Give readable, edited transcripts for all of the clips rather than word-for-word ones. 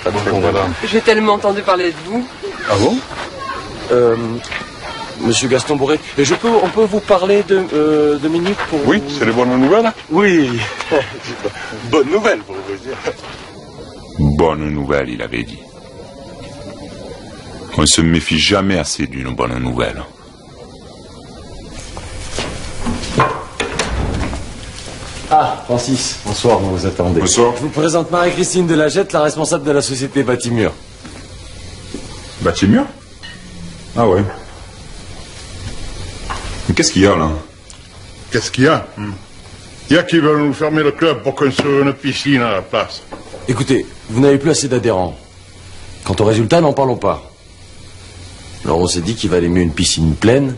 pas de problème. J'ai tellement entendu parler de vous. Ah bon Monsieur Gaston Boré, on peut vous parler de minutes pour... Oui, c'est les bonnes nouvelles? Oui, bonne nouvelle pour vous dire. Bonne nouvelle, il avait dit. On ne se méfie jamais assez d'une bonne nouvelle. Ah, Francis, bonsoir, vous vous attendez. Bonsoir. Je vous présente Marie-Christine Delagette, la responsable de la société Bâtimur. Bâtimur? Ah ouais. Mais qu'est-ce qu'il y a là? Qu'est-ce qu'il y a? Il y a qui veulent nous fermer le club pour construire une piscine à la place. Écoutez, vous n'avez plus assez d'adhérents. Quant au résultat, n'en parlons pas. Alors on s'est dit qu'il valait mieux une piscine pleine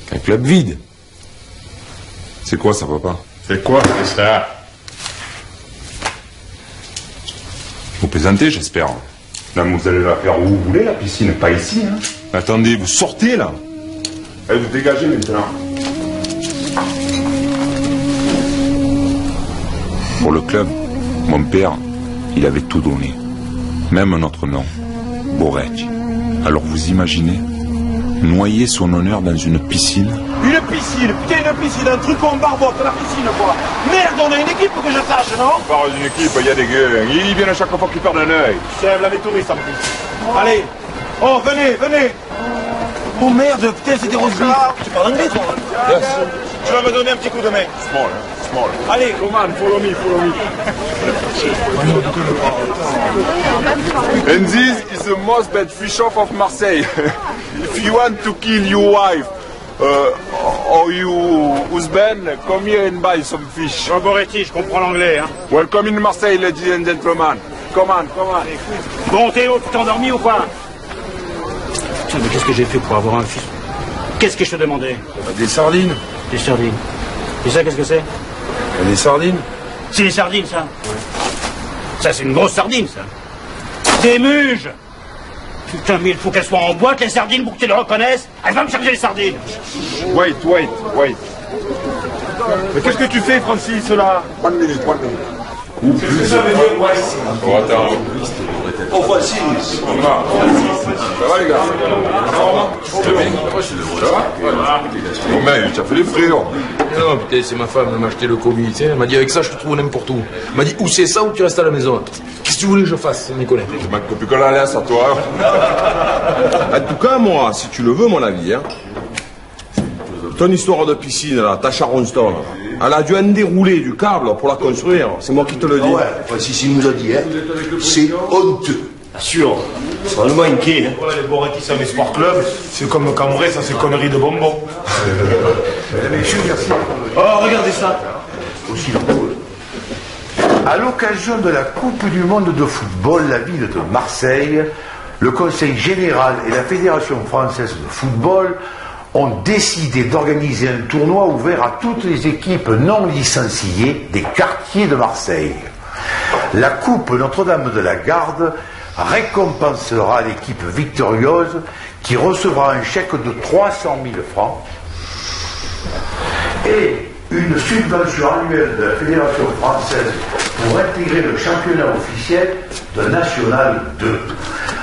qu'un club vide. C'est quoi ça, papa? C'est quoi, c'est ça? Vous plaisantez, j'espère. Là, vous allez la faire où vous voulez, la piscine, pas ici, hein? Attendez, vous sortez, là. Allez, vous dégagez maintenant. Pour le club, mon père, il avait tout donné. Même notre nom, Borek. Alors vous imaginez, noyer son honneur dans une piscine? Une piscine, putain, une piscine, un truc qu'on barbote, la piscine, quoi. Merde, on a une équipe que je sache, non? On parle d'une équipe, il y a des gueux. Ils viennent à chaque fois qu'ils perdent un œil. C'est la touristes en plus. Allez, oh, venez, venez. Oh merde, putain, c'est des roses vives. Tu parles anglais, toi? Yes. Tu vas me donner un petit coup de main. Small, small. Allez, Come on, follow me, follow me. And this is the most bad fish off of Marseille. If you want to kill your wife or you husband, come here and buy some fish. Jean Boretti, je comprends l'anglais, hein. Welcome in Marseille, ladies and gentlemen. Come on, come on. Bon, Théo, tu t'es endormi ou quoi? Putain, mais qu'est-ce que j'ai fait pour avoir un fils? Qu'est-ce que je te demandais? Des sardines. Des sardines. Et ça, qu'est-ce que c'est? Des sardines? C'est des sardines, ça? Ouais. Ça, c'est une grosse sardine, ça. Des muges! Putain, mais il faut qu'elles soient en boîte, les sardines, pour que tu les reconnaisses. Elle va me chercher les sardines. Wait, wait, wait. Mais qu'est-ce que tu fais, Francis, là? 1 minute, 1 minute. Qu'est-ce que ça veut dire, ouais? Oh, attends. Oh, Francis! Ça va, les gars? Ça va? Bon, mec, tu as fait les frais, là. Non, putain, c'est ma femme, elle m'a acheté le Covid, tu sais. Elle m'a dit, avec ça, je te trouve n'importe où. Elle m'a dit, ou c'est ça, ou tu restes à la maison. Qu'est-ce que tu voulais que je fasse, mes collègues? Je manque plus que la laisse à toi. En tout cas, moi, si tu le veux, mon avis, hein, ton histoire de piscine, là, ta Charonstone, elle a dû en dérouler du câble pour la construire. C'est moi qui te le dis. Ouais, Francis, il nous a dit, hein. C'est honteux. Sûr. C'est vraiment inquiet, hein. Ouais, les Boretti, c'est un sport club. C'est comme Cambrai, ça, c'est conneries de bonbons. Oh, regardez ça. Aussi drôle. À l'occasion de la Coupe du monde de football, la ville de Marseille, le Conseil général et la Fédération française de football ont décidé d'organiser un tournoi ouvert à toutes les équipes non licenciées des quartiers de Marseille. La Coupe Notre-Dame de la Garde récompensera l'équipe victorieuse qui recevra un chèque de 300 000 francs et une subvention annuelle de la Fédération française pour intégrer le championnat officiel de National 2.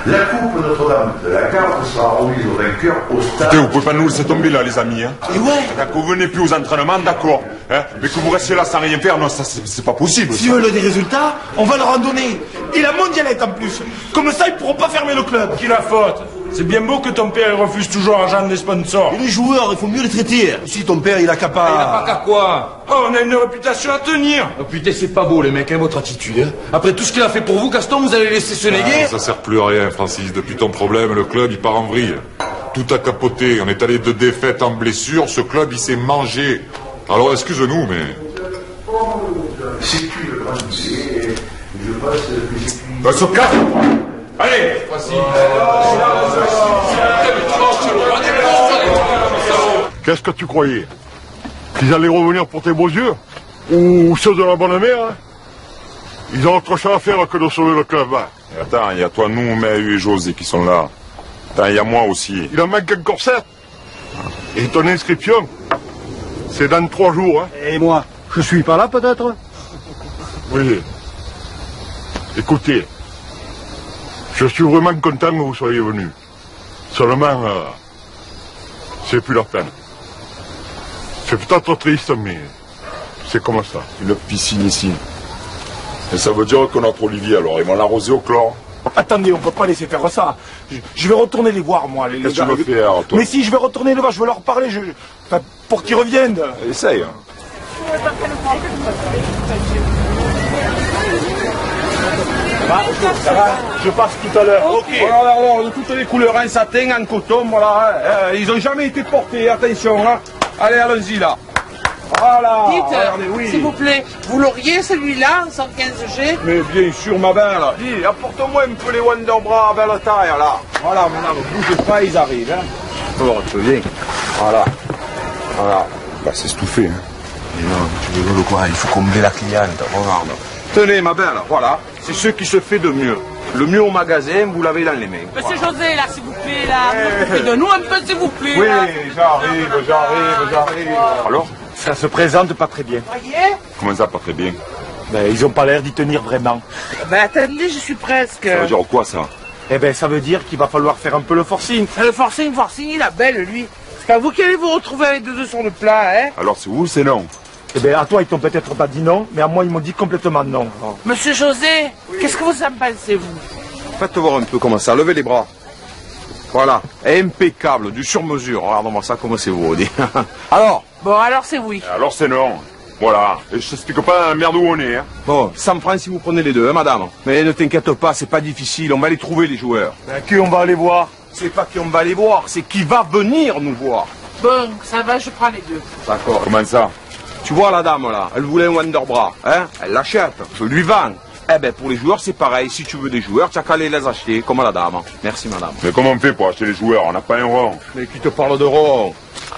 La Coupe Notre-Dame de la Garde sera remise aux vainqueurs au stade... Écoutez, vous pouvez pas nous laisser tomber là, les amis. Hein. Et ouais. D'accord, vous venez plus aux entraînements, d'accord. Hein, mais que vous restiez là sans rien faire, non, ça c'est pas possible. Si eux veulent des résultats, on va leur en donner. Et la mondialette en plus. Comme ça, ils pourront pas fermer le club. Qui la faute? C'est bien beau que ton père refuse toujours l'argent des sponsors. Et les joueurs, il faut mieux les traiter. Si ton père, il a qu'à pas... Il n'a pas qu'à quoi? Oh, on a une réputation à tenir. Oh putain, c'est pas beau, les mecs, hein, votre attitude. Hein. Après tout ce qu'il a fait pour vous, Gaston, vous allez laisser se néguer? Ça sert plus à rien, Francis. Depuis ton problème, le club, il part en vrille. Tout a capoté. On est allé de défaite en blessure. Ce club, il s'est mangé. Alors, excuse-nous, mais... Si tu le pensais, je pense que c'est... Se casse. Allez, Qu'est-ce que tu croyais? Qu'ils allaient revenir pour tes beaux yeux? Ou ceux de la bonne mère, hein? Ils ont autre chose à faire que de sauver le club, hein. Et attends, il y a toi, nous, Mahu et José qui sont là. Attends, il y a moi aussi. Il en manque encore 7. Et ton inscription, c'est dans 3 jours, hein. Et moi, je suis pas là peut-être? Oui. Écoutez, Je suis vraiment content que vous soyez venus. Seulement, c'est plus la peine. C'est peut-être triste, mais c'est comme ça. Une piscine ici. Et ça veut dire que notre Olivier, alors, ils vont l'arroser au chlore. Attendez, on peut pas laisser faire ça. Je vais retourner les voir, moi. Qu'est-ce que tu veux faire, toi? Mais si, je vais retourner les voir, je vais leur parler, enfin, pour qu'ils reviennent. Essaye. Ça va, je passe tout à l'heure. Ok. Voilà, alors, de toutes les couleurs, en satin, en coton, voilà. Ils ont jamais été portés, attention. Hein. Allez, allons-y, là. Voilà. Regardez, Dites, oui. s'il vous plaît, vous l'auriez celui-là, 115G? Mais bien sûr, ma belle. Dis, apporte-moi un peu les Wonderbras à belle taille, là. Voilà, madame, bougez pas, ils arrivent. Hein. Oh, tu viens. Voilà. Voilà. Bah, c'est stouffé, hein. Mais non, tu rigoles quoi? Il faut combler la cliente. Regarde. Tenez, ma belle, voilà. C'est ce qui se fait de mieux. Le mieux au magasin, vous l'avez dans les mains. Monsieur José, là, s'il vous plaît, là, de nous un peu, s'il vous plaît. Oui, là. j'arrive. Alors? Ça se présente pas très bien. Voyez? Comment ça, pas très bien? Ben, ils ont pas l'air d'y tenir vraiment. Ben attendez, je suis presque. Ça veut dire quoi, ça? Eh ben, ça veut dire qu'il va falloir faire un peu le forcing. Le forcing, il a belle, lui. C'est pas vous qui allez vous retrouver avec deux œufs sur le plat, hein? Alors, c'est où, c'est non? Eh ben, à toi, ils t'ont peut-être pas dit non, mais à moi, ils m'ont dit complètement non. Monsieur José, qu'est-ce que vous en pensez, vous? Faites voir un peu comment ça. Levez les bras. Voilà. Impeccable, du sur-mesure. Regarde-moi ça, comment c'est beau. Alors? Bon, alors c'est oui. Alors, c'est non. Voilà. Et je t'explique pas la merde où on est, hein. Bon, 100 francs si vous prenez les deux, hein, madame. Mais ne t'inquiète pas, c'est pas difficile. On va les trouver, les joueurs. Ben, qui on va aller voir? C'est pas qui on va les voir, c'est qui va venir nous voir. Bon, ça va, je prends les deux. D'accord. Comment ça? Tu vois la dame là, elle voulait un Wonderbras, hein? Elle l'achète, je lui vends. Eh ben pour les joueurs c'est pareil, si tu veux des joueurs, tu as qu'à aller les acheter, comme la dame. Merci madame. Mais comment on fait pour acheter les joueurs? On n'a pas un rond. Mais qui te parle de rond?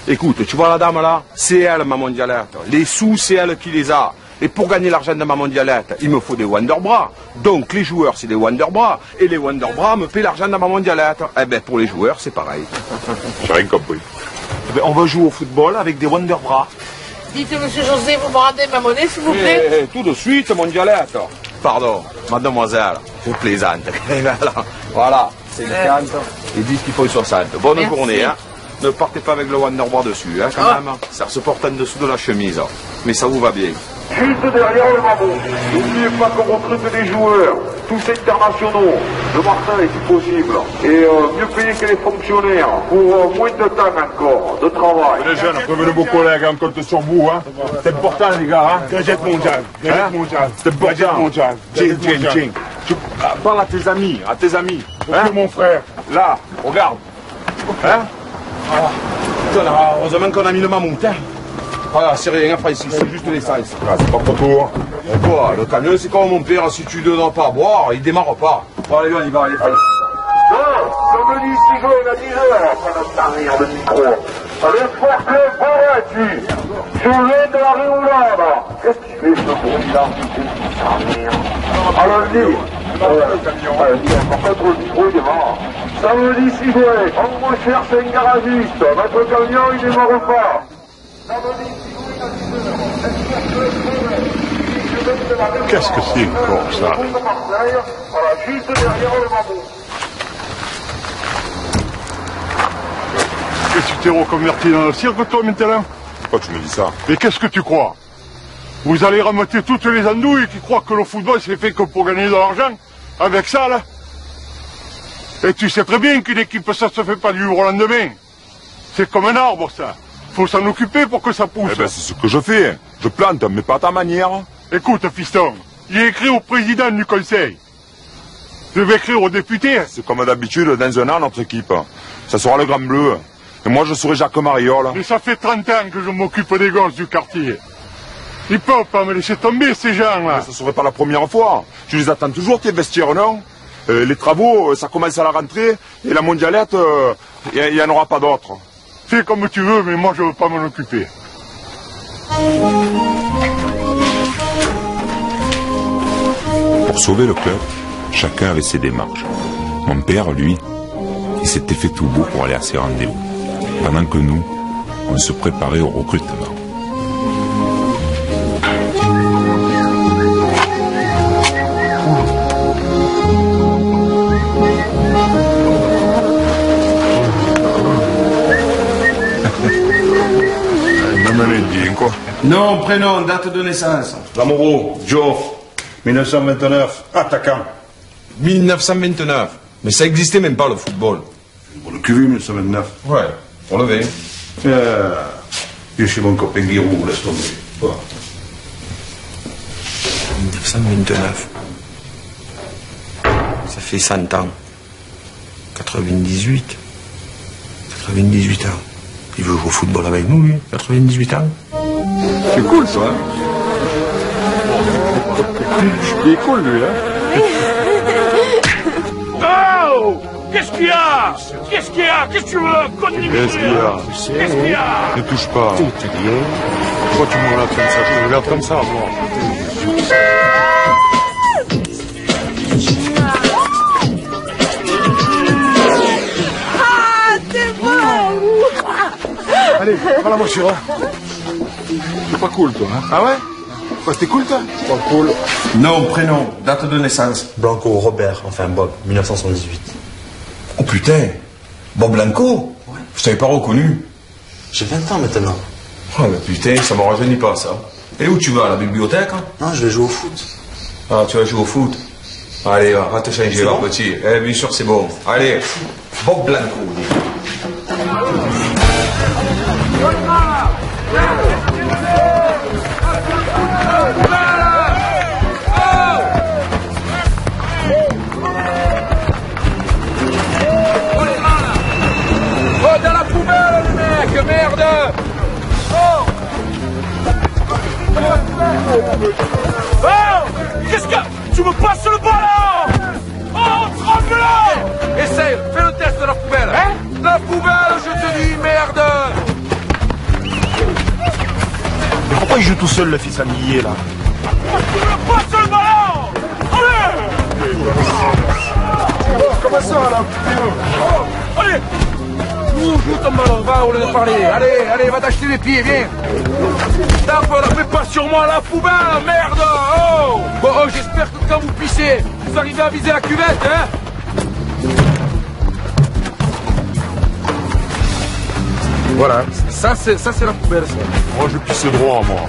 Écoute, tu vois la dame là? C'est elle ma mondialette. Les sous c'est elle qui les a. Et pour gagner l'argent de ma mondialette, il me faut des Wonderbras. Donc les joueurs c'est des Wonderbras. Et les Wonderbras me paient l'argent de ma mondialette. Eh ben pour les joueurs c'est pareil. J'ai rien compris. Eh ben, on va jouer au football avec des Wonderbras. Dites, monsieur José, vous me rendez ma monnaie, s'il vous plaît? Tout de suite, mondialette. Pardon, mademoiselle, je plaisante. Voilà, 50 et 10 qu'il faut 60. Bonne Merci. journée, hein. Ne partez pas avec le Wonderbras dessus, hein, quand même. Ça se porte en dessous de la chemise. Mais ça vous va bien. Juste derrière le Mamou. N'oubliez pas qu'on recrute des joueurs, tous internationaux, de Marseille si possible, et mieux payés que les fonctionnaires, pour moins de temps encore, de travail. Les jeunes, prévenez vos collègues, on compte sur vous, hein. C'est important, les gars, hein. Gadget mondial. Gadget mondial. C'est important. mondial. Tiens. Parle à tes amis, Hein, mon frère? Là, regarde. Hein? Putain, là, heureusement qu'on a mis le mammouth, hein. Voilà, c'est rien, après ici, c'est juste l'essence. Ah, c'est pas pour toi. Et quoi, le camion, c'est comme mon père, si tu ne donnes pas à boire, il démarre pas. Bon, allez, on y va, allez. Comme dit Sigone à 10h, après notre dernière de micro. Le sport club Bourati, sur l'aide de la Réoulade. Qu'est-ce qu'il fait ce bruit-là? Allons-y. Par contre, le micro, il démarre. Samedi 6 juin, on recherche un garagiste. Notre camion, il démarre pas. Qu'est-ce que c'est encore ça? Voilà, juste derrière le Mamou. Et tu t'es reconverti dans le cirque toi maintenant? Pourquoi tu me dis ça? Mais qu'est-ce que tu crois? Vous allez ramasser toutes les andouilles qui croient que le football c'est fait que pour gagner de l'argent? Avec ça là? Et tu sais très bien qu'une équipe ça se fait pas du jour au lendemain. C'est comme un arbre ça. Faut s'en occuper pour que ça pousse. Eh ben, c'est ce que je fais. Je plante, mais pas à ta manière. Écoute, fiston, j'ai écrit au président du conseil. Je vais écrire au député. C'est comme d'habitude, dans un an, notre équipe. Ça sera le Grand Bleu. Et moi, je serai Jacques Mariol. Mais ça fait 30 ans que je m'occupe des gosses du quartier. Ils peuvent pas me laisser tomber, ces gens-là. Mais ça serait pas la première fois. Tu les attends toujours, tes vestiaires, non? Les travaux, ça commence à la rentrée. Et la mondialette, il n'y en aura pas d'autres. Fais comme tu veux, mais moi, je veux pas m'en occuper. Pour sauver le club, chacun avait ses démarches. Mon père, lui, il s'était fait tout beau pour aller à ses rendez-vous, pendant que nous, on se préparait au recrutement. Nom, prénom, date de naissance. Lamoureux, Joe, 1929, attaquant. 1929. Mais ça existait même pas le football. Pour le QV, 1929. Ouais, pour lever. Je suis mon copain Guirou, laisse tomber. Voilà. 1929. Ça fait 100 ans. 98. 98 ans. Il veut jouer au football avec nous, lui. 98 ans. C'est cool, ça, hein? Il est cool, lui, hein? Oh! Qu'est-ce qu'il y a? Qu'est-ce qu'il y a? Qu'est-ce que tu veux? Qu'est-ce qu'il y a? Qu'est-ce qu'il y a? Ne touche pas. Pourquoi tu me regardes comme ça? Je me regarde comme ça, moi. Ah, t'es bon! Allez, prends la voiture, hein. T'es pas cool, toi, hein? Ah ouais? Quoi, t'es cool, toi? Pas cool. Nom, prénom, date de naissance. Blanco Robert, enfin Bob, 1978. Oh putain, Bob Blanco? Ouais. Je t'avais pas reconnu. J'ai 20 ans maintenant. Oh mais putain, ça me rajeunit pas, ça. Et où tu vas, à la bibliothèque? Hein? Non, je vais jouer au foot. Ah, tu vas jouer au foot? Allez, va te changer, là, petit. Eh, bien sûr, c'est bon. Allez, Bob Blanco. Oh, dans la poubelle, le mec, merde! Oh! Oh! Qu'est-ce que... Tu me passes le ballon! Oh, tremble-là! Essaye, fais le test de la poubelle! Hein? La poubelle, je te dis, merde! Mais pourquoi il joue tout seul, le fils amillé, là? Tu me passes le ballon! Allez! Comment ça, là? Oh! Allez! Joue ton ballon, va au lieu de parler. Allez, allez, va t'acheter les pieds, viens. Tape, la fais pas sur moi, la poubelle, merde. Oh, bon, oh, j'espère que quand vous pissez, vous arrivez à viser la cuvette, hein. Voilà, ça c'est la poubelle, ça. Moi, je pisse droit, moi.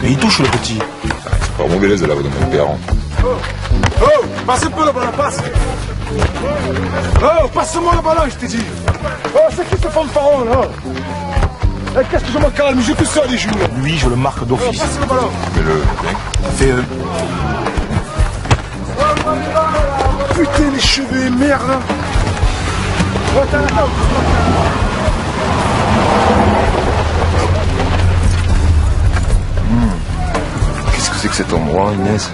Et il touche, le petit. C'est pas mauvaise, là, de mon père. Oh, passe un peu le ballon, passe. Oh, passe-moi le ballon, je t'ai dit. Oh, c'est qui ce fanfaron, là? Eh, qu'est-ce que je me calme, j'ai tout ça, les joues. Lui, je le marque d'office. Passe le ballon. Fais Putain, les cheveux, merde. Oh, t'as la table. Qu'est-ce que c'est que cet endroit, Inès?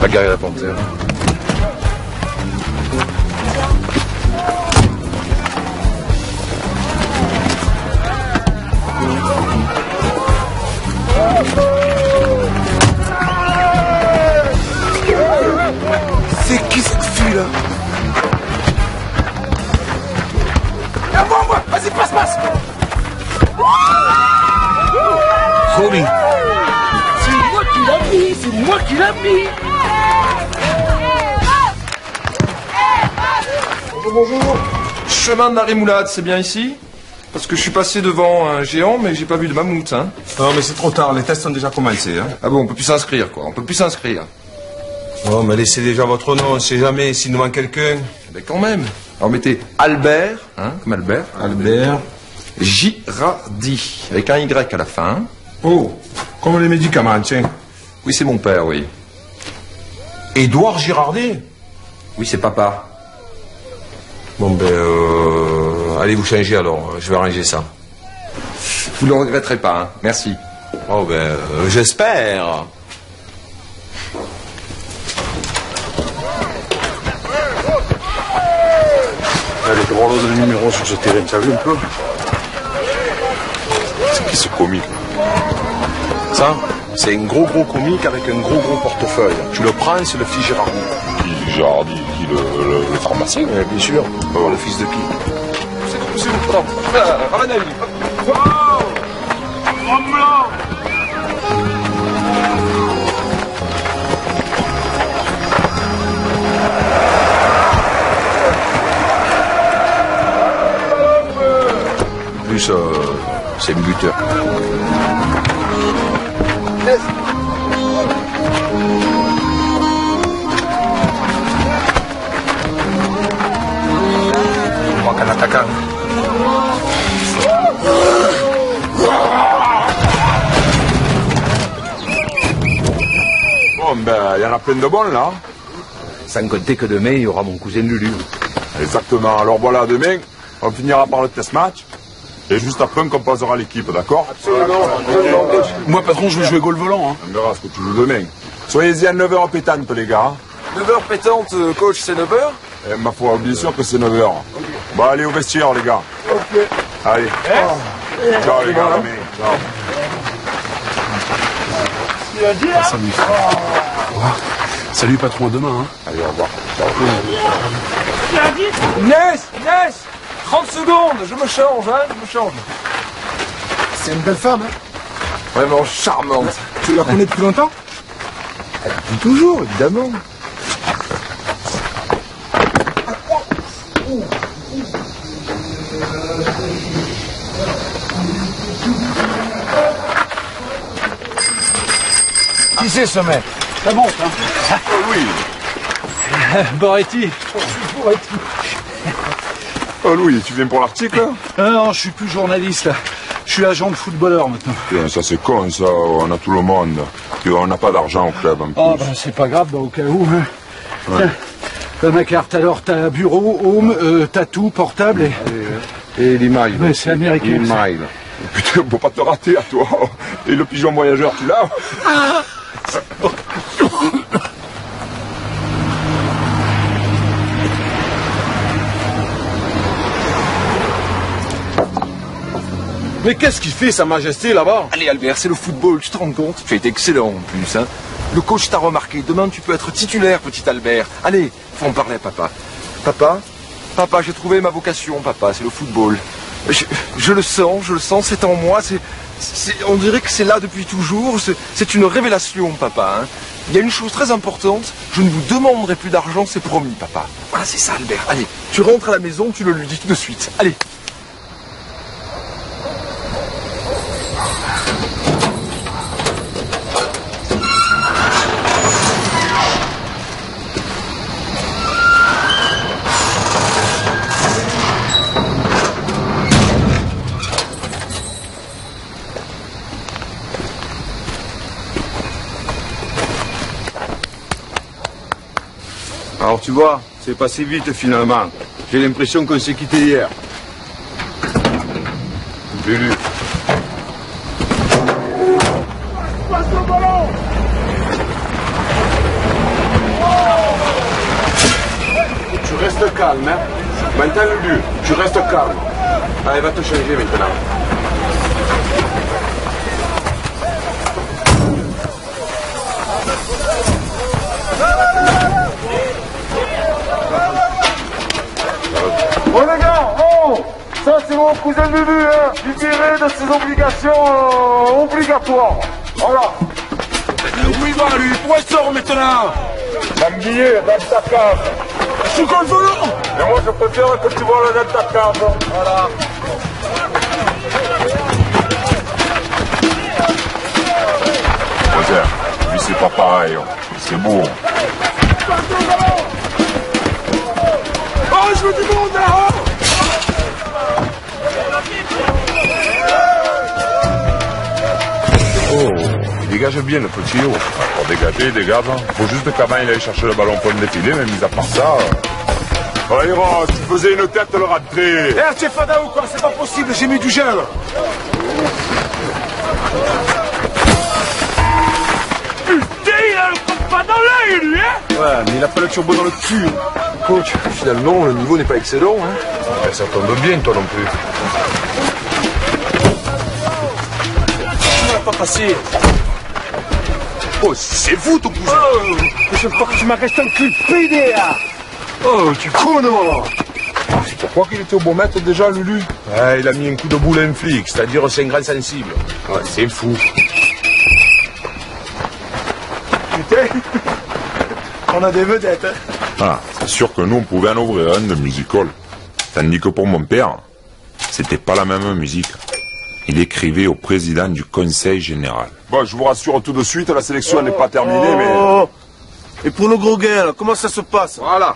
La gare et la panthère. C'est qui cette fille-là? Ah, moi, vas-y, passe. Kobe. C'est moi qui l'ai mis, c'est moi qui l'ai mis. Bonjour. Chemin de la Rémoulade, c'est bien ici? Parce que je suis passé devant un géant, mais j'ai pas vu de mammouth, hein. Non, mais c'est trop tard, les tests ont déjà commencé, hein. Ah bon, on peut plus s'inscrire, quoi. On peut plus s'inscrire. Oh, mais laissez déjà votre nom, on sait jamais s'il nous manque quelqu'un. Mais quand même. Alors mettez Albert, hein, comme Albert. Albert. Girardi, avec un Y à la fin. Oh, comme les médicaments, tiens. Oui, c'est mon père, oui. Édouard Girardet? Oui, c'est papa. Bon, ben, allez vous changer alors, je vais arranger ça. Vous ne le regretterez pas, hein. Merci. Oh, ben, j'espère. Elle est drôle de numéro sur ce terrain, tu as vu un peu? C'est qui ce comique? Ça, c'est un gros comique avec un gros portefeuille. Tu le prends, c'est le fils Gérardi. Qui, Gérardi, qui, le pharmacien? Bien sûr. Le fils de qui? C'est vous, pardon. À mon avis. c'est un buteur. Il manque un attaquant. Bon, ben, il y en a plein de bons, là. Sans compter que demain, il y aura mon cousin Lulu. Exactement. Alors voilà, demain, on finira par le test match. Et juste après, on composera l'équipe, d'accord? Absolument. Moi, patron, je vais jouer goal volant. Hein. On verra ce que tu joues demain. Soyez-y à 9h pétante, les gars. 9h pétante, coach, c'est 9h? Ma foi, bien sûr que c'est 9h. Bon, allez au vestiaire, les gars. Ok. Allez. Ciao, les gars. Ciao. Salut. Salut, patron, à demain. Hein. Allez, au revoir. Inès 30 secondes, je me change, hein, je me change. C'est une belle femme, hein? Vraiment charmante. Tu la connais depuis longtemps? Depuis toujours, évidemment. Qui c'est ce mec? Ça monte, hein? Oui. Boretti. Oh Louis, tu viens pour l'article? Non, je suis plus journaliste, là. Je suis agent de footballeur, maintenant. Putain, ça c'est con, ça. On a tout le monde. Puis on n'a pas d'argent au club, en plus. Ah, ben, c'est pas grave, ben, au cas où, hein. Ouais. Tiens, t'as ma carte, alors t'as bureau, home, tatou, portable Et l'email. Ouais, c'est américain. L'email. Putain, faut pas te rater à toi. Et le pigeon voyageur, tu l'as? Mais qu'est-ce qu'il fait, Sa Majesté, là-bas? Allez Albert, c'est le football, tu te rends compte? Tu es excellent en plus, hein. Le coach t'a remarqué, demain tu peux être titulaire, petit Albert. Allez, faut en parler à papa. Papa, j'ai trouvé ma vocation, papa, c'est le football. Je le sens, c'est en moi, on dirait que c'est là depuis toujours, c'est une révélation, papa, hein. Il y a une chose très importante, je ne vous demanderai plus d'argent, c'est promis, papa. Voilà, c'est ça, Albert. Allez, tu rentres à la maison, tu le lui dis tout de suite. Allez. Alors tu vois, c'est passé vite finalement. J'ai l'impression qu'on s'est quitté hier. Lulu. Passe le ballon. Tu restes calme, hein. Maintenant, Lulu, tu restes calme. Allez, va te changer maintenant. Oh les gars, oh, ça c'est mon cousin Lulu, hein, libéré de ses obligations obligatoires. Voilà. Où il va, lui? Où il sort maintenant? L'ambillé dans ta cave. Sous le volant. Et moi, je préfère que tu vois le dans ta cave. Voilà. Lui, c'est pas pareil. C'est beau. Oh, je veux du monde, là! Oh, il dégage bien le petit haut. Pour dégager, dégage. Faut juste que Caban il aille chercher le ballon pour le défiler, mais mis à part ça. Oh, Hiro, tu faisais une tête le rentrer. Eh, c'est fada ou quoi? C'est pas possible, j'ai mis du gel. Putain, il a le compas dans l'œil, lui, hein? Ouais, mais il a pas le turbo dans le cul. Coach, finalement, le niveau n'est pas excellent, hein. Ça tombe bien, toi non plus. Tu m'as pas passé. Oh, c'est vous, ton cousin. Oh, je crois que tu m'as resté un cul de pédé, là. Oh, tu connes. Tu crois qu'il était au bon maître déjà, Lulu? Ouais, il a mis un coup de boule à un flic, c'est-à-dire c'est un grand sensible. Ouais, c'est fou. Putain, on a des vedettes, hein. Ah, c'est sûr que nous, on pouvait en ouvrir un de musical. Tandis que pour mon père, c'était pas la même musique. Il écrivait au président du Conseil général. Bon, je vous rassure tout de suite, la sélection n'est pas terminée, mais... Et pour le gros gain, là, comment ça se passe? Voilà.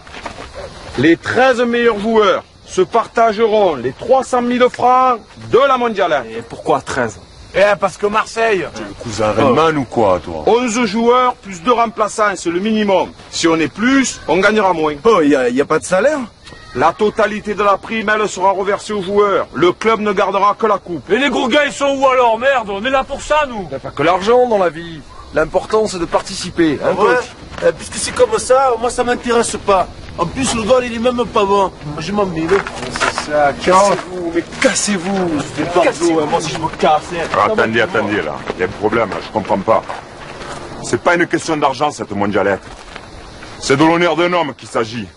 Les 13 meilleurs joueurs se partageront les 300 000 francs de la mondiale. Et pourquoi 13? Parce que Marseille... Tu es le cousin Redman ou quoi, toi? 11 joueurs plus 2 remplaçants, c'est le minimum. Si on est plus, on gagnera moins. Oh, y a pas de salaire? La totalité de la prime, elle sera reversée aux joueurs. Le club ne gardera que la coupe. Et les gros gars, ils sont où alors? Merde, on est là pour ça, nous. Il n'y a pas que l'argent dans la vie. L'important, c'est de participer. Hein, Ouais, puisque c'est comme ça, moi ça m'intéresse pas. En plus, le goal, il est même pas bon. Je m'en mets. C'est ça, cassez-vous, mais cassez-vous. Je fais pas de moi si je me casse. Attendez, là. Il y a un problème, là, je comprends pas. C'est pas une question d'argent, cette mondialette. C'est de l'honneur d'un homme qu'il s'agit.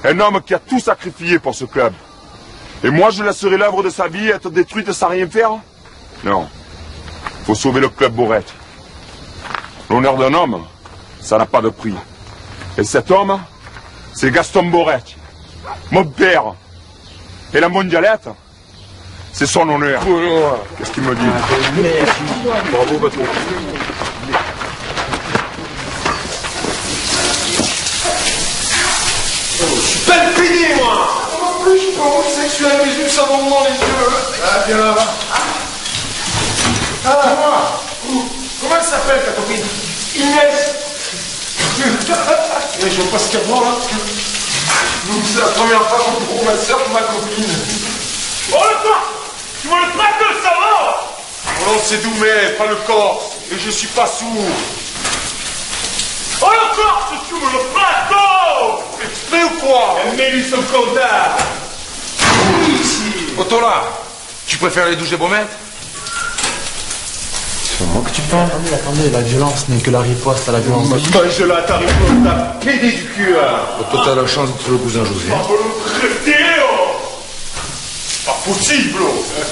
Un homme qui a tout sacrifié pour ce club. Et moi, je laisserai l'œuvre de sa vie être détruite sans rien faire? Non. Faut sauver le club Borette. L'honneur d'un homme, ça n'a pas de prix. Et cet homme, c'est Gaston Borette, mon père. Et la mondialette, c'est son honneur. Qu'est-ce qu'il me dit? Bravo, Bateau. Belle pédée, moi! En plus, je suis pas homosexuel, mais j'ai du savon dans les yeux. Ah, viens là. Ah, moi! Comment elle s'appelle, ta copine? Inès! Mais je vois pas ce qu'il y a de moi, là. C'est la première fois qu'on trouve ma soeur pour ma copine. Oh, le quoi? Tu vois le plateau, ça va? Oh non, c'est doux, mais pas le corps. Et je suis pas sourd. Oh, le corps, tu tues le plateau! Exprès ou quoi? Mais lui, son comptable. Oui, ici. Otola, tu préfères les douches des baumettes? C'est moi que tu parles. Attendez, la violence n'est que la riposte à la violence. Je la ta riposte, ta pédé du cul, hein. Toi, t'as la chance d'être le cousin José. Pas possible!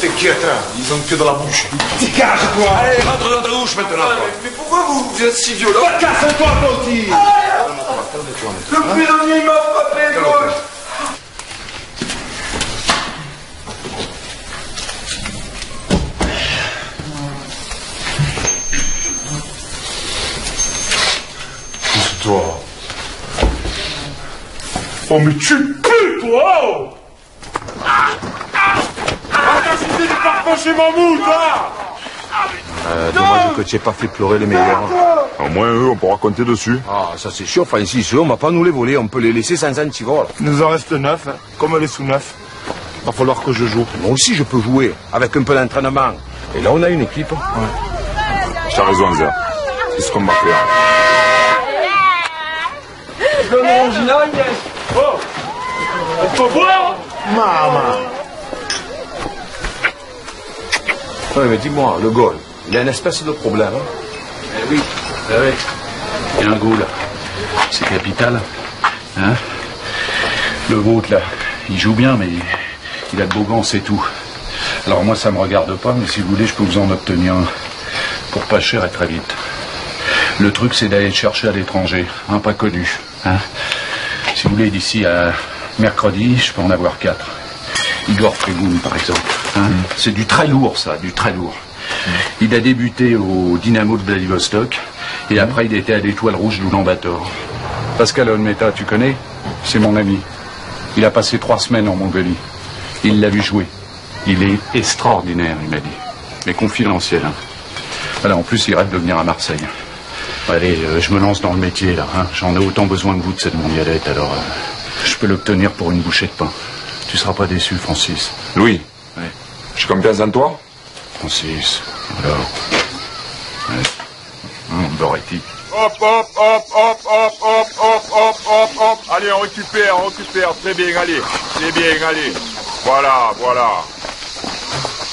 T'inquiète, hein, ils ont que dans la bouche. Dégage-toi! Allez, rentre dans ta douche maintenant! Mais pourquoi vous êtes si violent? Casse-toi, petit! Le prisonnier m'a frappé, gauche! Pousse-toi. Oh, mais tu pues, toi! T'as du parfum chez Mammouth, là! Dommage que tu n'aies pas fait pleurer les meilleurs. Au moins, eux, on pourra compter dessus. Ah, ça c'est sûr, Francis, on va pas nous les voler, on peut les laisser sans antivol. Il nous en reste 9, hein, comme les sous-9. Va falloir que je joue. Moi aussi, je peux jouer, avec un peu d'entraînement. Et là, on a une équipe. Ouais. Tu as raison, Zéa. C'est ce qu'on va faire. Oh! On peut boire? Maman! Ouais, mais dis-moi, le goal, il y a une espèce de problème. Hein? Eh oui, il y a un goal, là. C'est capital. Hein? Le vôtre, là, il joue bien, mais il a de beaux gants, c'est tout. Alors moi, ça me regarde pas, mais si vous voulez, je peux vous en obtenir un. Pour pas cher et très vite. Le truc, c'est d'aller le chercher à l'étranger, un pas connu. Hein? Si vous voulez, d'ici à mercredi, je peux en avoir 4. Igor Fregoun, par exemple. Hein? C'est du très lourd, ça, du très lourd. Il a débuté au Dynamo de Vladivostok, et après il était à l'Étoile Rouge d'Oulan-Bator. Pascal Olmeta, tu connais? C'est mon ami. Il a passé 3 semaines en Mongolie. Il l'a vu jouer. Il est extraordinaire, il m'a dit. Mais confidentiel. Hein. Voilà, en plus, il rêve de venir à Marseille. Allez, je me lance dans le métier, là. Hein. J'en ai autant besoin que vous de cette mondialette, alors je peux l'obtenir pour une bouchée de pain. Tu seras pas déçu, Francis. Louis, ouais. J'ai confiance en toi. Francis, alors. Ouais. Boretti. Hop, hop, hop, hop, hop, hop, hop, hop, hop, hop. Allez, on récupère. Très bien, allez. C'est bien, allez. Voilà, voilà.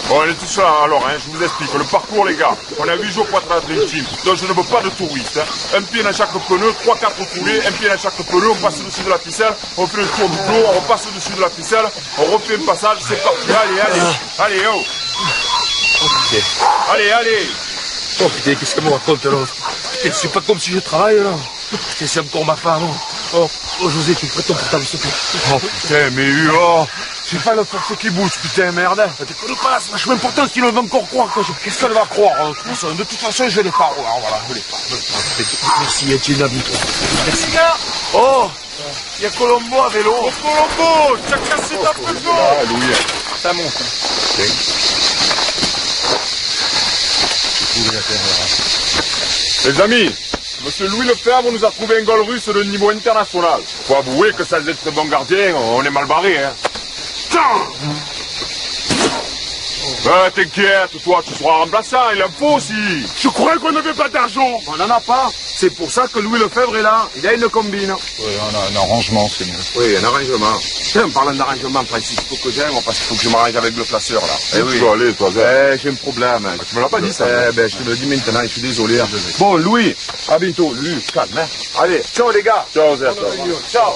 Bon, on est tous là, alors, hein, je vous explique. Le parcours, les gars, on a 8 jours pour être à la Dream Team. Donc, je ne veux pas de touristes. Hein. Un pied dans chaque pneu, 3-4 foulées, un pied dans chaque pneu, on passe dessus de la ficelle, on fait le tour du flot, on repasse dessus de la ficelle, on refait un passage, c'est parti. Allez, allez, allez, oh. Oh putain. Allez, allez. Oh putain, qu'est-ce qu'elle me raconte là? C'est pas comme si je travaille là. Putain, c'est encore ma femme. Oh, José, tu me prêtes ton portable, s'il te plaît. Oh putain, mais oh. C'est pas le force qui bouge, putain, merde. Déconne pas, c'est vachement important qu'il va encore croire que je... Qu'est-ce qu'elle va croire, de toute façon, je l'ai pas. Voilà, je l'ai pas. Merci, Etienne, habille-toi. Merci, gars. Oh, il y a Colombo à vélo. Oh, Colombo, t'as cassé ta Peugeot. Ah, Louis, ça monte. Okay. Les amis, Monsieur Louis Lefebvre nous a trouvé un goal russe de niveau international. Faut avouer que sans être bon gardien, on est mal barré, hein. T'inquiète, toi, tu seras remplaçant, il en faut aussi. Je croyais qu'on n'avait pas d'argent. On n'en a pas. C'est pour ça que Louis Lefebvre est là. Il a une combine. Oui, un arrangement, c'est mieux. Oui, un arrangement. Tiens, en parlant d'arrangement, Francis, il faut que j'aille, parce qu'il faut que je m'arrange avec le placeur, là. Eh oui. Tu vas aller, toi, j'ai un problème. Ah, tu me l'as pas dit, ça. Je te le dis maintenant, je suis désolé. Bon, Louis, à bientôt. Louis, calme, hein. Allez, ciao, les gars. Ciao, Zé. Ciao.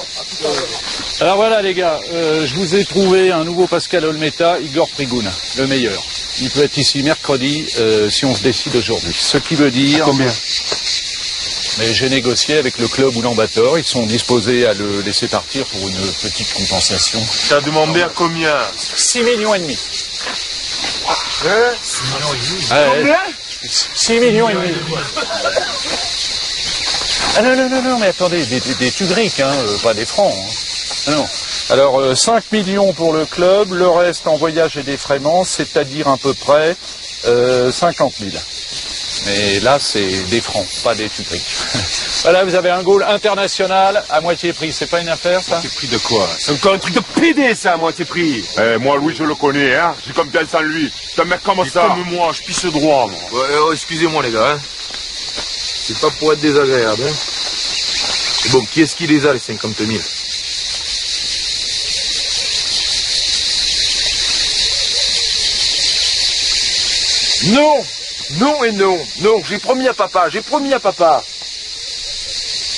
Alors voilà, les gars, je vous ai trouvé un nouveau Pascal Olmeta, Igor Prigoun, le meilleur. Il peut être ici mercredi si on se décide aujourd'hui. Ce qui veut dire... Combien? Mais j'ai négocié avec le club Oulan-Bator. Ils sont disposés à le laisser partir pour une petite compensation. T'as demandé à combien? 6,5 millions. 6,5 Combien? 6,5 millions. Ah non, mais attendez, des tugriques, hein, pas des francs. Hein. Non. Alors, 5 millions pour le club, le reste en voyage et défraiement, c'est-à-dire à peu près 50 000. Mais là, c'est des francs, pas des tugriques. Voilà, vous avez un goal international à moitié prix. C'est pas une affaire, ça? Moitié prix de quoi? C'est encore un truc de PD, ça, à moitié prix. Moi, Louis, je le connais, hein. J'ai confiance en lui. C'est un mec comme ça. Comme moi, je pisse droit, moi. Ouais, excusez-moi, les gars, hein. C'est pas pour être désagréable, hein. Et bon, qui est-ce qui les a, les 50 000? Non! Non et non. Non, j'ai promis à papa.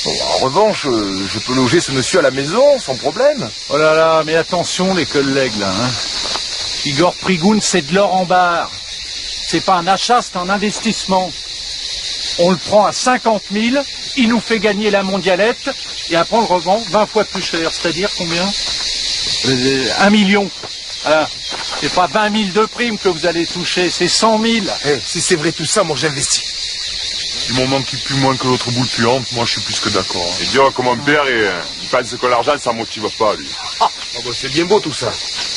Bon, en revanche, je peux loger ce monsieur à la maison, sans problème. Oh là là, mais attention les collègues là. Hein. Igor Prigoun, c'est de l'or en barre. C'est pas un achat, c'est un investissement. On le prend à 50 000, il nous fait gagner la mondialette, et après on le revend 20 fois plus cher. C'est-à-dire combien 1 million. Voilà. C'est pas 20 000 de primes que vous allez toucher, c'est 100 000. Hey, si c'est vrai tout ça, moi j'investis. Du moment qu'il pue moins que l'autre boule puante, moi je suis plus que d'accord. Et dire que mon père, il pense que l'argent ça motive pas, lui. Ah, bah, c'est bien beau tout ça.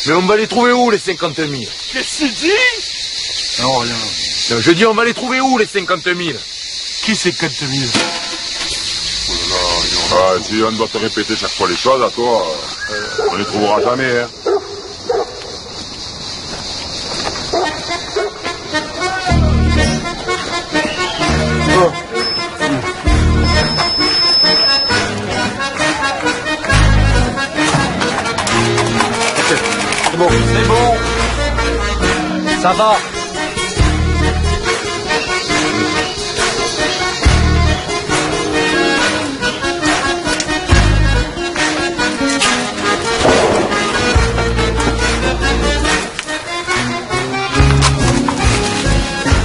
Mais on va les trouver où, les 50 000? Qu'est-ce qu'il dit? Non, rien. Je dis, on va les trouver où, les 50 000? Qui 50 000? Oh là là, si on doit te répéter chaque fois les choses, à toi, on les trouvera jamais, hein. C'est bon. Ça va.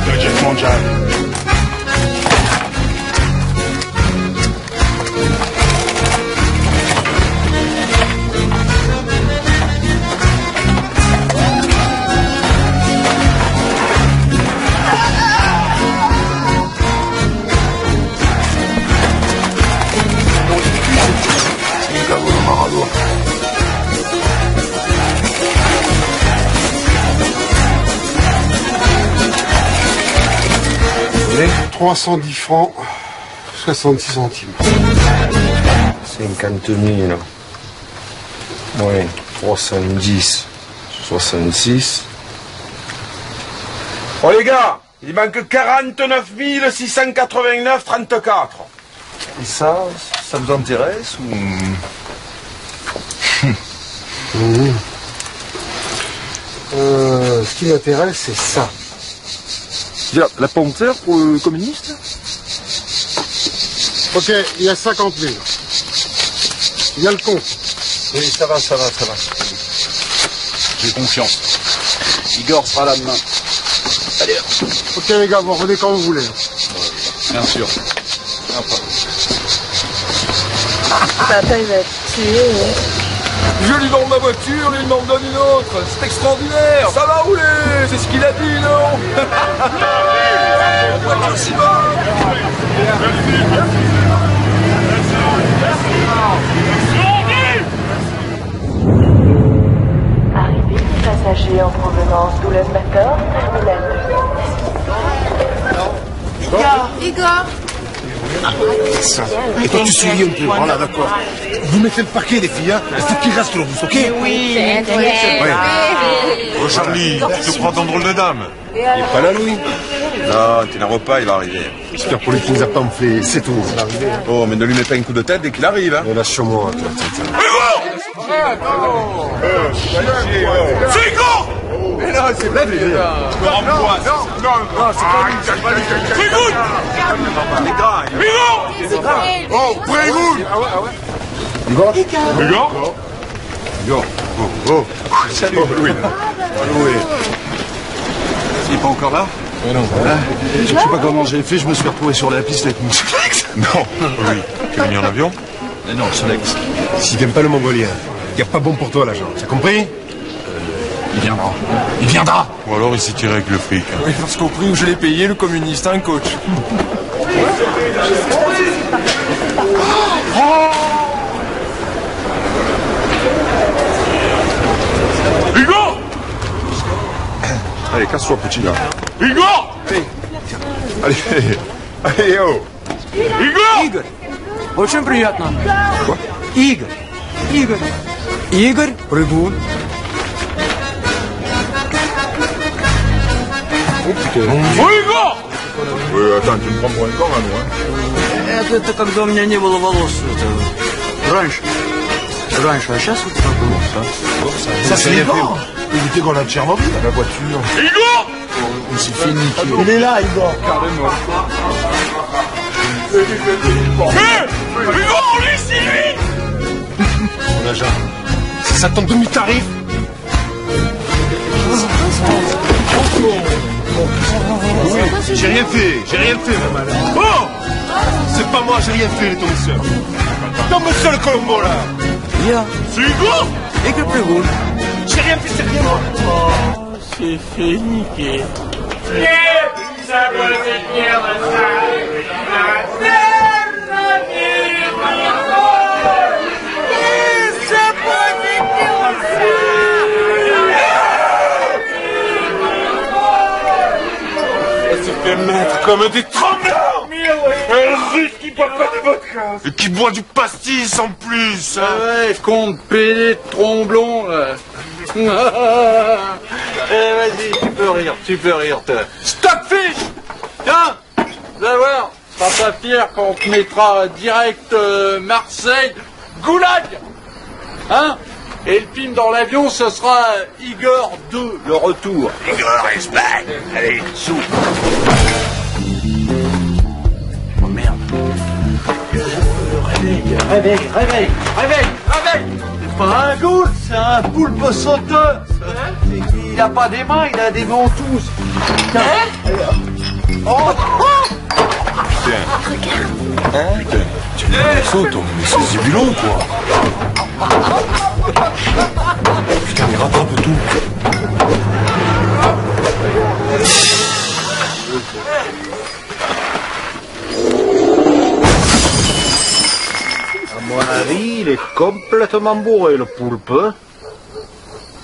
Budget mondial. Les 310 francs, 66 centimes. 50 000. Oui, 310, 66. Oh les gars, il manque 49 689,34. Et ça vous intéresse ou... Ce qui m'intéresse, c'est ça. La panthère pour le communiste? Ok, il y a 50 000. Il y a le compte. Oui, ça va. J'ai confiance. Igor sera là demain. Allez. Ok les gars, vous revenez quand vous voulez. Bien sûr. Papa, il va te tuer. Je lui vends ma voiture, lui il m'en donne une autre. C'est extraordinaire. Ça va rouler, c'est ce qu'il a dit, non? Arrivée des passagers en provenance d'Oulan-Bator, terminal 2. Igor. Et toi, tu suivis un peu. Voilà, d'accord. Vous mettez le paquet, les filles, hein. Il faut qu'il reste le bus, ok? Oui. Oh Charlie, tu te prends ton drôle de dame. Il est pas là, Louis? Non, t'énerve pas, il va arriver. J'espère pour lui qu'il nous a pas enflé, c'est tout. Oh, mais ne lui mets pas un coup de tête dès qu'il arrive, hein. Lâche-moi, toi. C'est Igor! Mais non, c'est pas lui. Non, c'est pas lui. Prégoud! Igor! Oh, Prégoud! Igor? Oh, salut. Louis. Louis. Il est pas encore là? Non, voilà. Je sais pas comment j'ai fait, je me suis retrouvé sur la piste avec mon Solex. Non, oui. Tu es venu en avion? Mais non, Solex. Si t'aimes pas le mongolien, il a pas bon pour toi, l'agent. T'as compris? Il viendra. Il viendra! Ou alors il s'est tiré avec le fric. Oui, parce qu'au prix où je l'ai payé, le communiste a un coach. Igor! Allez, casse-toi, petit gars. Igor! Allez, allez, oh. Igor! Очень приятно. Игорь. Игорь Прыгун. Oh putain. Oh Igor! Attends, tu me prends pour un con, là, nous, hein. Это когда у меня не было волос. Раньше, а сейчас вот так вот. Ça, c'est Igor. Il était dans la Tchernobyl, la voiture. Igor! Il s'est fait niquer. Il est là, Igor. Regardez-moi. Igor, lui, c'est lui! Mon agent, c'est ça ton demi-tarif? Oui, j'ai rien fait, mon malin. Oh! C'est pas moi, j'ai rien fait, les tombeurs. Tombe-toi le Colombo, là. C'est Igor! Игорь Прыгун. J'ai rien fait, c'est rien, moi. C'est fait niquer. Se fait mettre comme des tremblants! Un russe qui boit pas de vodka! Et qui boit du pastis en plus! Ouais, compte pédé de tromblon, là. Vas-y, tu peux rire, toi. Stop fiche! Tiens, vous allez voir, tu seras pas fier quand on te mettra direct Marseille, Goulag! Hein? Et le film dans l'avion, ce sera Igor 2, le retour. Igor Espagne! Allez, sous! Oh merde. Réveille. C'est pas un goule, c'est un poulpe sauteur. Il a pas des mains, il a des ventouses. Oh! Putain. Hein? Putain. Tu sautes, mais c'est zébulon, quoi. Putain, mais rattrape tout. À mon avis, il est complètement bourré, le poulpe.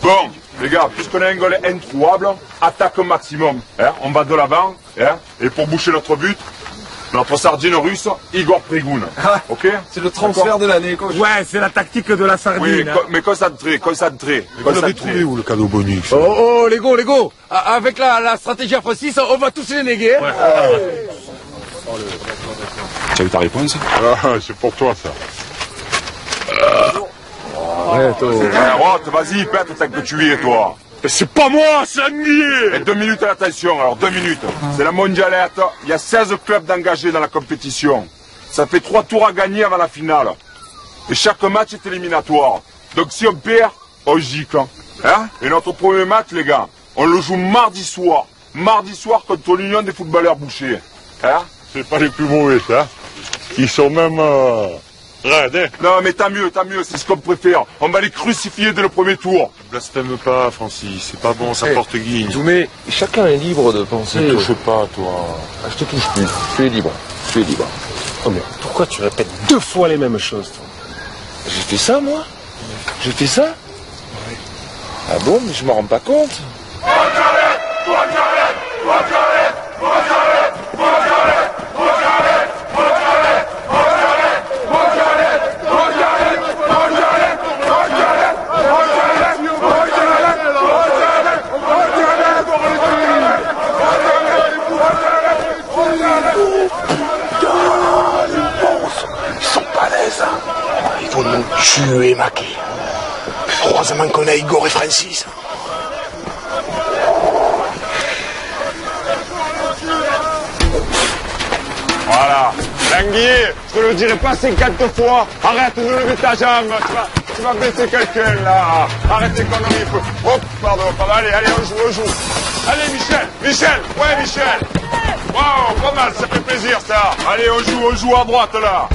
Bon, les gars, puisqu'on a un goal introuable, attaque au maximum. Hein, on va de l'avant, hein, et pour boucher notre but, notre sardine russe, Igor Pryghoun. Ok? C'est le transfert de l'année, coach. Ouais, c'est la tactique de la sardine. Oui, mais concentré. Vous l'avez trouvé où, le cadeau bonus? Oh, les gars, avec la stratégie Afro 6, on va tous les néguer. Hein. Tu as eu ta réponse? Ah, c'est pour toi, ça. Roth, vas-y, pète tant que tu y es, toi. C'est pas moi, c'est Anguillet. Et 2 minutes à l'attention, alors 2 minutes. C'est la mondialette, il y a 16 clubs d'engagés dans la compétition. Ça fait 3 tours à gagner avant la finale. Et chaque match est éliminatoire. Donc si on perd, on gicle. Hein? Et notre premier match, les gars, on le joue mardi soir. Mardi soir contre l'Union des footballeurs bouchers. Hein? C'est pas les plus mauvais, ça. Ils sont même Raide, hein. Non, mais tant mieux, c'est ce qu'on préfère. On va les crucifier dès le premier tour. Blasphème pas, Francis, c'est pas bon, ça porte guille. Doumé, chacun est libre de penser. Ne touche pas, toi. Ah, je te touche plus. Tu es libre. Tu es libre. Oh, mais pourquoi tu répètes 2 fois les mêmes choses, toi? J'ai fait ça, moi? J'ai fait ça? Ah bon, mais je m'en rends pas compte. Ils vont nous tuer, Maquet. Heureusement qu'on a Igor et Francis. Voilà. Languier, je te le dirai pas 50 fois. Arrête de lever ta jambe. Tu vas blesser quelqu'un, là. Arrête tes conneries. Hop, pardon, allez, on joue. Allez, Michel. Ouais, Michel. Wow, pas mal, ça fait plaisir, ça. Allez, on joue à droite, là.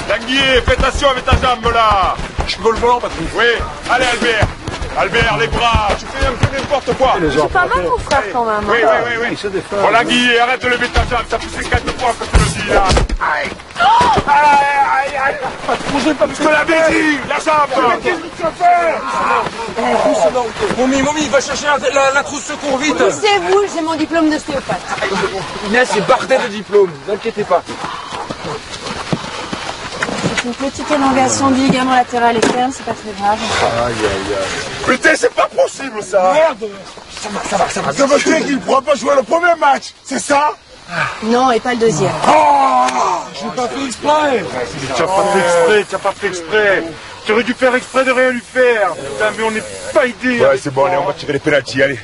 Languier, fais attention avec ta jambe, là. Je veux le volant, Patrick. Oui, allez, Albert, les bras, tu fais un peu n'importe quoi. C'est pas mal, mon frère, quand même. Oui. Bon, Languier, arrête de lever ta jambe, ça fait 50 fois que tu le dis, là. Aïe. Je te l'avais dit, la jambe. Qu'est-ce que tu vas faire? Momie, va chercher la trousse secours, vite. C'est vous, j'ai mon diplôme d'ostéopathe. Inès, c'est bardé de diplôme, ne vous inquiétez pas. Une petite élongation du ligament latéral externe, c'est pas très grave. Aïe. Putain, c'est pas possible, ça. Merde. Ça va. Ça veut dire qu'il ne pourra pas jouer le premier match, c'est ça? Non, et pas le deuxième. Oh, j'ai pas fait exprès. Tu n'as pas fait exprès. Tu aurais dû faire exprès de rien lui faire. Putain, mais on n'est pas aidé. Ouais, c'est bon, allez, on va tirer les pénaltys, allez.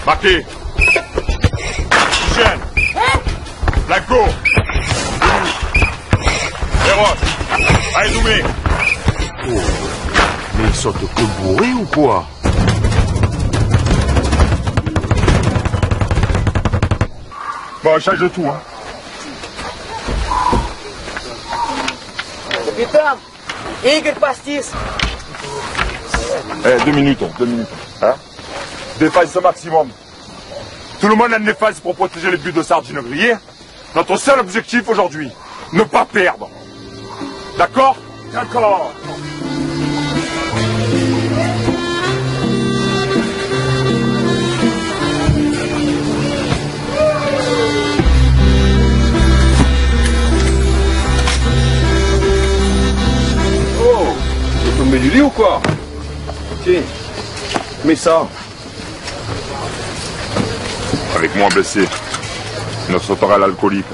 Marqué. Michel. Blanco. Héros. Allez, Doumé. Oh, mais ils sont que bourrés ou quoi? Bon, change de tout, hein. Capitaine, Igor Pastis. 2 minutes. Hein? Défense maximum. Tout le monde a une défense pour protéger les buts de sardines grillées. Notre seul objectif aujourd'hui, ne pas perdre. D'accord? D'accord. Oh, t'es tombé du lit ou quoi? Tiens, mets ça. Avec moi blessé, notre total alcoolique,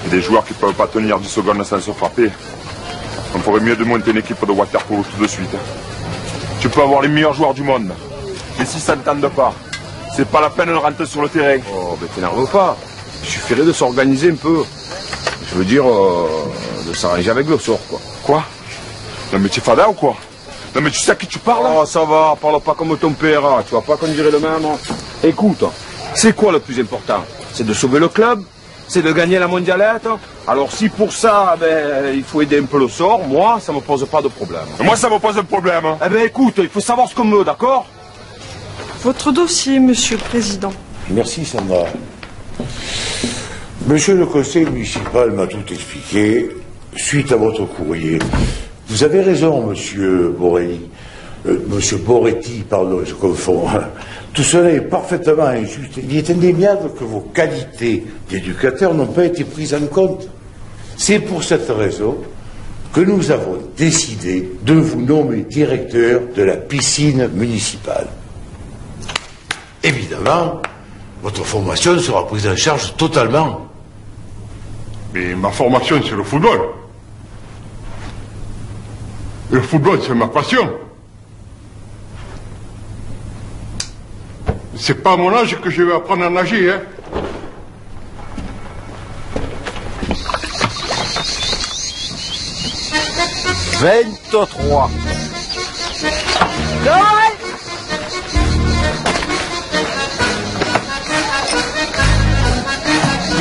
et des joueurs qui ne peuvent pas tenir 10 secondes sans se frapper, on ferait mieux de monter une équipe de waterpolo tout de suite. Tu peux avoir les meilleurs joueurs du monde, mais si ça ne tente pas, c'est pas la peine de rentrer sur le terrain. Oh, mais t'énerve pas. Il suffirait de s'organiser un peu. Je veux dire, de s'arranger avec le sort, quoi. Quoi? Non mais tu es fada ou quoi? Non mais tu sais à qui tu parles? Oh, ça va, parle pas comme ton père, hein. Tu vois pas qu'on dirait le même. Écoute, c'est quoi le plus important? C'est de sauver le club? C'est de gagner la mondialette? Alors si pour ça, il faut aider un peu le sort, moi, ça me pose pas de problème. Moi, ça me pose un problème. Eh ben écoute, il faut savoir ce qu'on veut, d'accord? Votre dossier, Monsieur le Président. Merci, Sandra. Monsieur le conseil municipal m'a tout expliqué suite à votre courrier. Vous avez raison, Monsieur Borelli. Monsieur Boretti, pardon, je confonds. Tout cela est parfaitement injuste. Il est indéniable que vos qualités d'éducateur n'ont pas été prises en compte. C'est pour cette raison que nous avons décidé de vous nommer directeur de la piscine municipale. Évidemment, votre formation sera prise en charge totalement. Mais ma formation, c'est le football. Et le football, c'est ma passion. C'est pas à mon âge que je vais apprendre à nager, hein. « 23.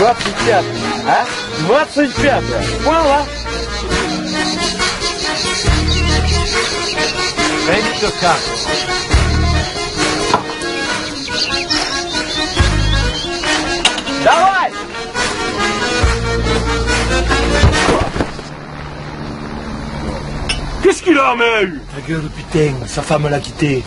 25, hein? 25, voilà. 24. Давай! Qu'est-ce qu'il a, mec? Ta gueule, putain, sa femme l'a quitté.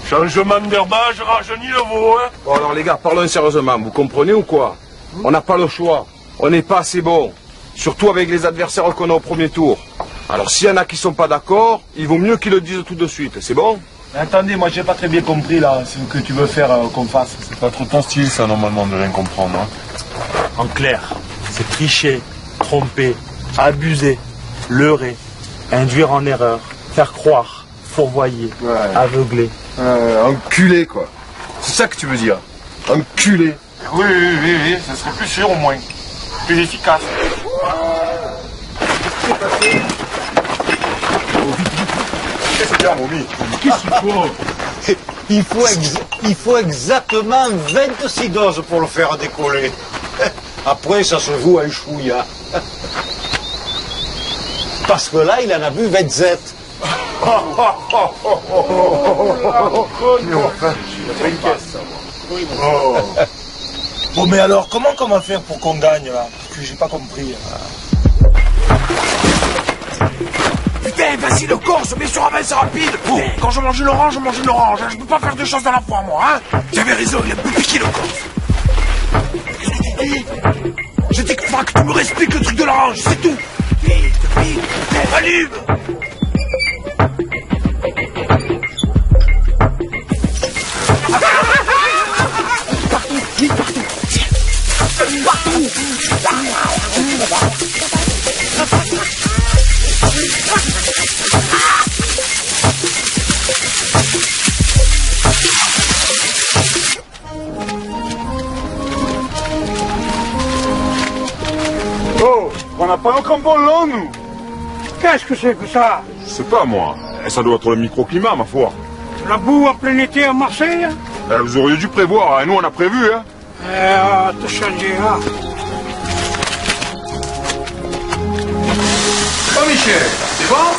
Changement d'herbage, rajeunit le veau, hein? Bon, alors les gars, parlons sérieusement, vous comprenez ou quoi? On n'a pas le choix. On n'est pas assez bon. Surtout avec les adversaires qu'on a au premier tour. Alors s'il y en a qui sont pas d'accord, il vaut mieux qu'ils le disent tout de suite. C'est bon? Mais attendez, moi j'ai pas très bien compris là, ce que tu veux faire qu'on fasse. C'est pas trop ton style, ça, normalement, de rien comprendre, hein? En clair, c'est tricher, tromper, abuser, leurrer, induire en erreur, faire croire, fourvoyer, aveugler. Enculé, quoi. C'est ça que tu veux dire? Enculé. Oui, ça serait plus sûr au moins. Plus efficace. Qu'est-ce qu'il y a, Momi? Qu'est-ce qu'il faut? Il faut exactement 26 doses pour le faire décoller. Après, ça se joue à une chouille. Hein. Parce que là, il en a bu 27. Bon, mais alors, comment on va faire pour qu'on gagne, là? Parce que j'ai pas compris. Putain, vas-y, le corps se met sur avance rapide. Oh, quand je mange une orange, je mange une orange. Je peux pas faire deux choses dans la fois, moi, hein. J'avais raison, il a plus piqué le corps. Qu'est-ce que tu dis? Je dis que tu me réexpliques le truc de l'orange, c'est tout. Vite, allume. Oh, on n'a pas un crampon long, nous? Qu'est-ce que c'est que ça? Je sais pas, moi. Ça doit être le microclimat, ma foi. La boue en plein été à Marseille? Vous auriez dû prévoir, hein. Nous on a prévu, hein. Te changer, hein. Oh, Michel, c'est bon?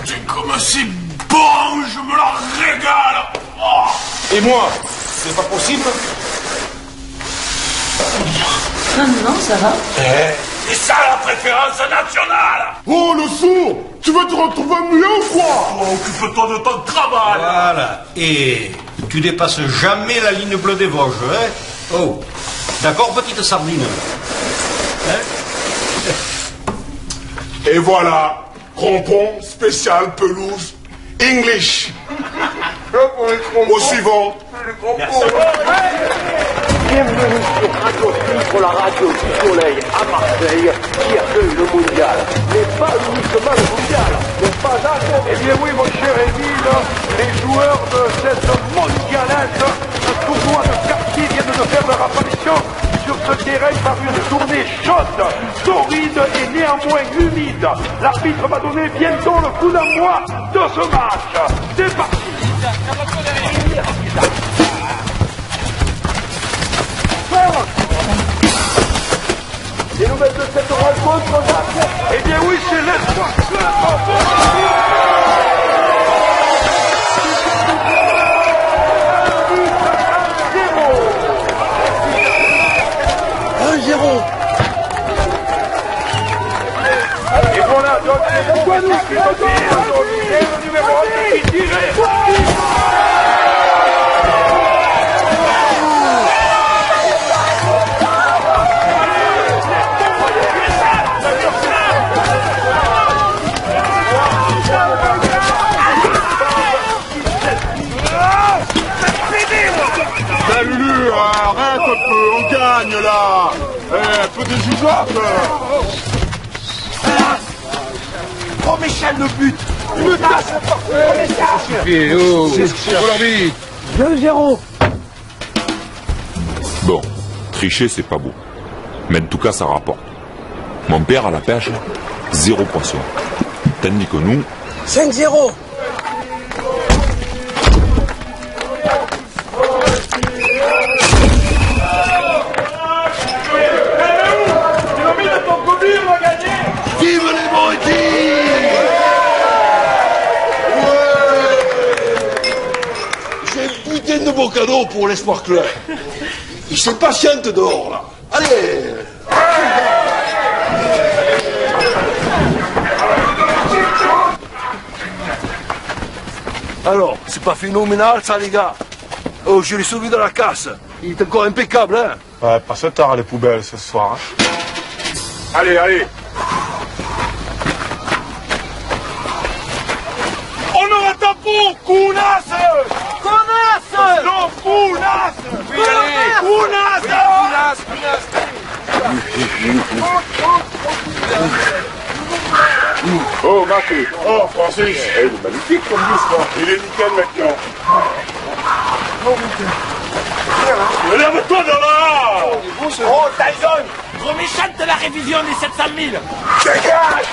C'est comme c'est bon, je me la régale. Oh. Et moi? C'est pas possible? Non, ça va. C'est ça la préférence nationale. Oh, le sourd! Tu veux te retrouver mieux ou quoi? Oh, occupe-toi de ton travail. Voilà. Et tu dépasses jamais la ligne bleue des Vosges, hein? Oh. D'accord, petite sardine? Hein? Et voilà, crampon, spécial, pelouse, English. Au suivant. Merci. Bienvenue sur Radio Filtre, la radio du soleil à Marseille, qui accueille le mondial. Mais pas uniquement le mondial, mais pas d'accord. Eh bien oui, mon cher Émile, les joueurs de cette mondialette, ce tournoi de quartier viennent de faire leur apparition sur ce terrain par une journée chaude, torride et néanmoins humide. L'arbitre va donner bientôt le coup d'envoi de ce match. C'est parti. Les nouvelles de cette rencontre, Jacques? Eh bien oui, c'est l'espoir. 1-0. Et voilà, donc c'est pourquoi nous qui le numéro 1 qui tire. Lulu, arrête un peu, on gagne là. Un peu de jugeote. Oh, Michel, le but. Le passe. C'est pour l'arbitre. 2-0. Bon, tricher c'est pas beau. Mais en tout cas ça rapporte. Mon père à la pêche, 0 poisson. Tandis que nous... 5-0. putain de beau cadeau pour l'Espoir Club. Il s'impatiente dehors, là. Allez. Alors, c'est pas phénoménal, ça, les gars? Oh, je l'ai sauvé de la casse. Il est encore impeccable, hein? Ouais, pas ce tard, les poubelles, ce soir. Hein. Allez, allez. On aura ta peau, counasse! Connasse! Non, counasse! Oui, allez! Counasse! Oh, Marqué. Oh, Francis. Il est magnifique comme disque. Il est nickel maintenant. Lève-toi de là! Oh, Tyson! Trop méchante la révision des 700 000! Dégage!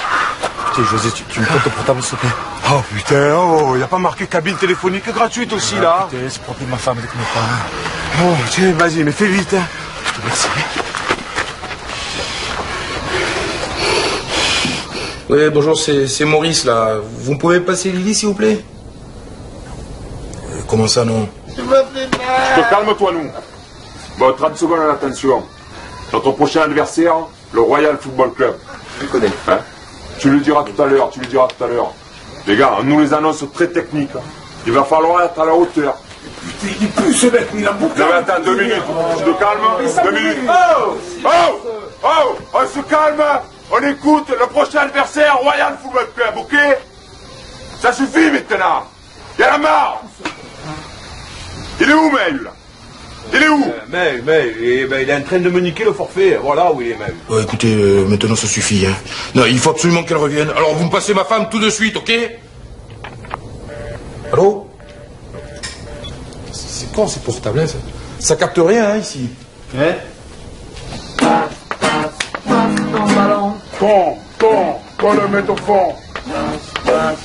Tiens, José, tu me prêtes ton portable, s'il te plaît? Oh putain, oh, y a pas marqué cabine téléphonique gratuite aussi, là? Putain, c'est pour appeler ma femme avec mes parents. Oh, tiens, vas-y, mais fais vite, hein. Je te remercie. Oui, bonjour, c'est Maurice, là. Vous me pouvez passer Lily, s'il vous plaît? Comment ça, non? Je te calme-toi, nous. Bon, 30 secondes à l'attention. Notre prochain adversaire, le Royal Football Club. Je le connais. Hein? Tu le diras tout à l'heure, Les gars, on nous les annonce très techniques. Il va falloir être à la hauteur. Putain, il pue ce mec, mais il a beaucoup. Non, mais attends, 2 minutes. Je te calme. 2 minutes. Oh, on se calme. On écoute le prochain adversaire, Royal Football Club, ok? Ça suffit maintenant. Il y en a marre. Il est où, Maël, là? Il est où? Il est en train de me niquer le forfait. Voilà où il est, même. Oh, écoutez, maintenant ça suffit, hein. Non, il faut absolument qu'elle revienne. Alors, vous me passez ma femme tout de suite, ok? Allô? C'est con, c'est portable, hein, ça. Ça capte rien, hein, ici. Hein? Ton ballon. Qu'on le mette au fond. Passe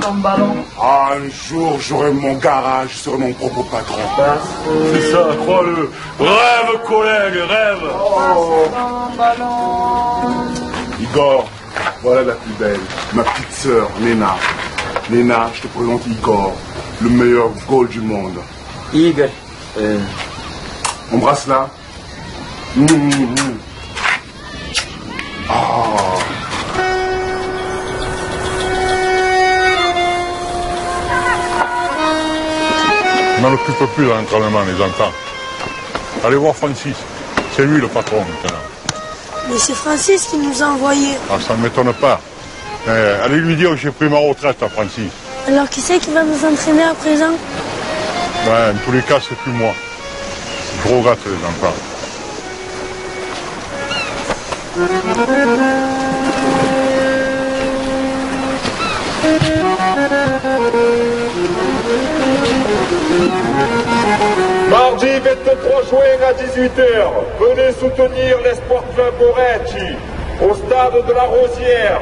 ton ballon. Ah, un jour, j'aurai mon garage, je serai mon propre patron. C'est ça, crois-le. Rêve, collègue, rêve. Ton ballon. Igor, voilà la plus belle, ma petite sœur, Léna. Léna, je te présente Igor, le meilleur goal du monde. Igor. Embrasse-la. On n'en occupe plus l'entraînement, les enfants. Allez voir Francis. C'est lui le patron maintenant. Mais c'est Francis qui nous a envoyés. Ah, ça ne m'étonne pas. Allez lui dire que j'ai pris ma retraite à Francis. Alors qui c'est qui va nous entraîner à présent? Ouais, en tous les cas, c'est plus moi. Je regrette les enfants. Mardi 23 juin à 18h, venez soutenir l'Espoir Club Moretti au stade de la Rosière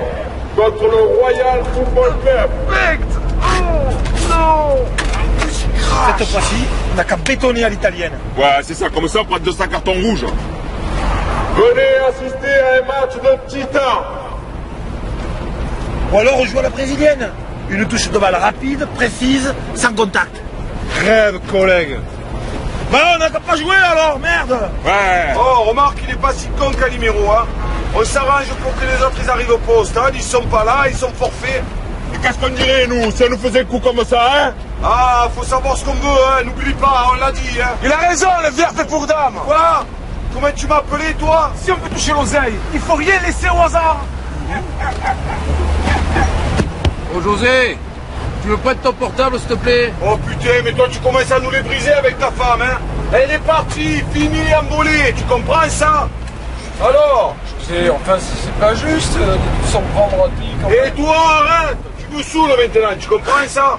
contre le Royal Football Club. Oh non! Cette fois-ci, on n'a qu'à bétonner à l'italienne. Ouais, c'est ça, comme ça on prend 200 cartons rouges. Venez assister à un match de titan. Ou alors on joue à la brésilienne. Une touche de balle rapide, précise, sans contact. Rêve, collègue. Bah on n'a qu'à pas jouer alors, merde. Ouais. Oh, remarque, il est pas si con Calimero, hein. On s'arrange pour que les autres ils arrivent au poste, hein. Ils sont pas là, ils sont forfaits. Et qu'est-ce qu'on dirait, nous, si on nous faisait un coup comme ça, hein? Ah, faut savoir ce qu'on veut, hein. N'oublie pas, on l'a dit, hein. Il a raison, le vert fait pour dame. Quoi? Comment tu m'as appelé, toi? Si on peut toucher l'oseille, il faut rien laisser au hasard. Oh José, tu me prêtes ton portable s'il te plaît? Oh putain, mais toi tu commences à nous les briser avec ta femme, hein. Elle est partie, finie, envolée, tu comprends ça? Alors? José, enfin c'est pas juste de s'en prendre à pique. Et toi, arrête. Tu me saoules maintenant, tu comprends ça?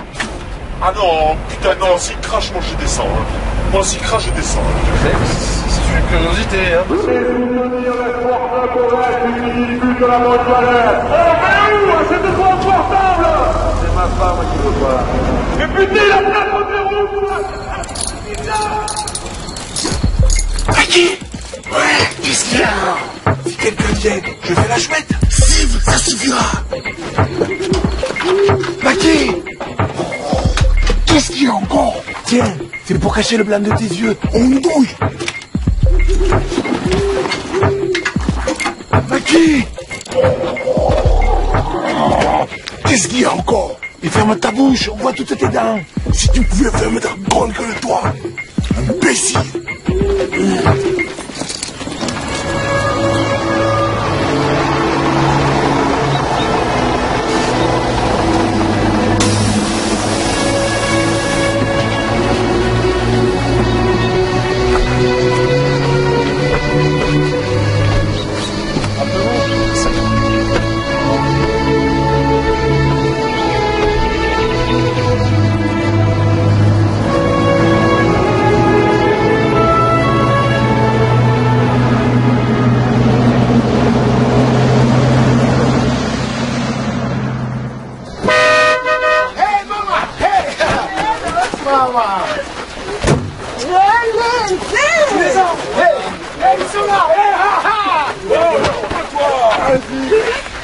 Ah non, putain non, s'il crache, moi je descends. Hein. Moi s'il crache, je descends. C'est une curiosité, hein. C'est ma femme qui veut pas. Mais putain, il a plein de numéros. Aki? Ouais, qu'est-ce qu'il y a? Si quelqu'un vient, je fais la chouette. Sive, ça suffira. Maki! Qu'est-ce qu'il y a encore? Tiens, C'est pour cacher le blanc de tes yeux. On douille. Maki! Qu'est-ce qu'il y a encore? Et ferme ta bouche, on voit toutes tes dents. Si tu pouvais fermer ta grande gueule, toi. Imbécile.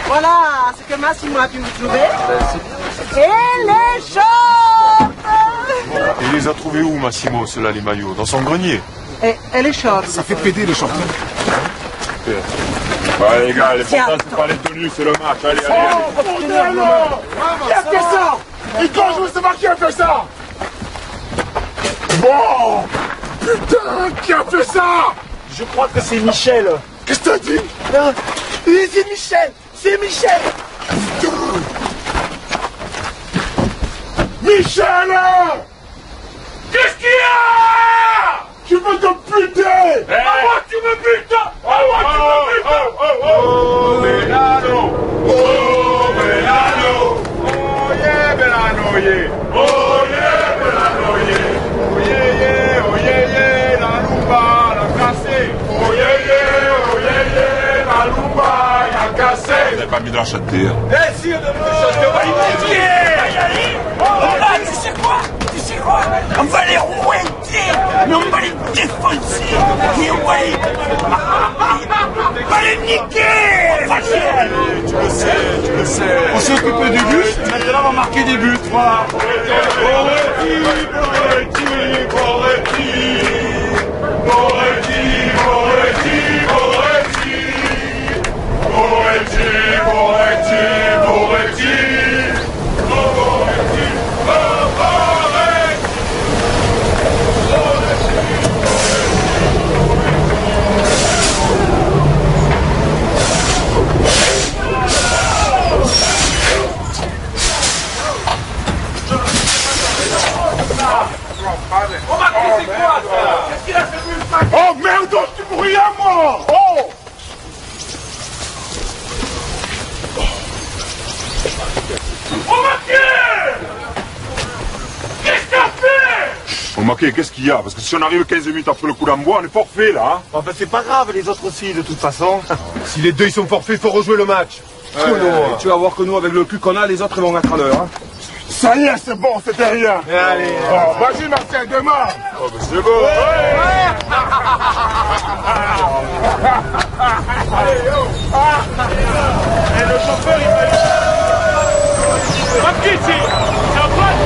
Voilà, c'est que Massimo a pu me trouver. Et les shorts. Il les a trouvés où, Massimo, ceux-là, les maillots? Dans son grenier? Et les shorts. Ça fait péter les shorts. Ouais, les gars, l'important, c'est pas les tenues, c'est le match. Allez, allez. Qui a fait ça? Nico, je veux savoir qui a fait ça. Bon. Putain, qui a fait ça? Je crois que c'est Michel. Qu'est-ce que t'as dit? Non, c'est Michel. C'est Michel. Putain. Michel! Qu'est-ce qu'il y a? Tu veux te buter? À moi tu me butes! À moi tu me butes! Oh, Belano! Oh, Belano! Oh, yeah, Belano, yeah! Oh, yeah, Belano, yeah! Oh, yeah, yeah, oh, yeah, yeah, la lumba, la cassée! Oh, yeah, yeah, la lumba, la cassée! Vous n'avez pas mis de la châteille, hein? Eh, si, on va y niquer! Tu sais quoi? Tu sais quoi? On va les rouetter! Mais on va les défoncer! Et on va les niquer! Tu le sais, tu le sais! On s'est occupé du but, maintenant on va marquer des buts, voilà! Oh merde, tu pourris à moi! Oh! Oh Maquet! Qu'est-ce que t'as fait? Oh, Maquet, qu'est-ce qu'il y a? Parce que si on arrive 15 minutes après le coup d'envoi, on est forfait, là, hein? Enfin, c'est pas grave, les autres aussi, de toute façon. Si les deux ils sont forfaits, il faut rejouer le match. Tu vas voir que nous, avec le cul qu'on a, les autres ils vont être à l'heure. Hein. Ça y est, c'est bon, c'était rien. Allez. Oh, vas-y, Marcel, demain. Oh, mais c'est bon! Et le chauffeur, il va... Maquet, c'est un pote!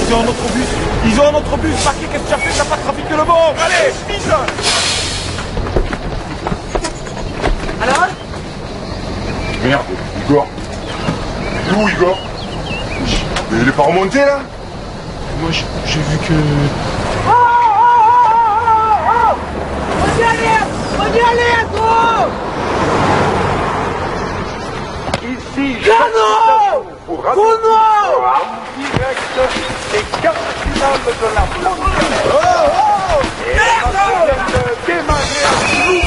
Ils ont un autre bus. Ils ont un autre bus. Paquet, qu'est-ce que tu as fait? T'as pas trafiqué le bon. Allez, vite. Alors? Merde, Igor. Il est où, Igor? Mais il est pas remonté, là? Moi, j'ai vu que... On y allait, gros. Ici, Jeannot! Bruno! Direct des quarts de finale de la France. Merde! Démarrer à l'ouverture du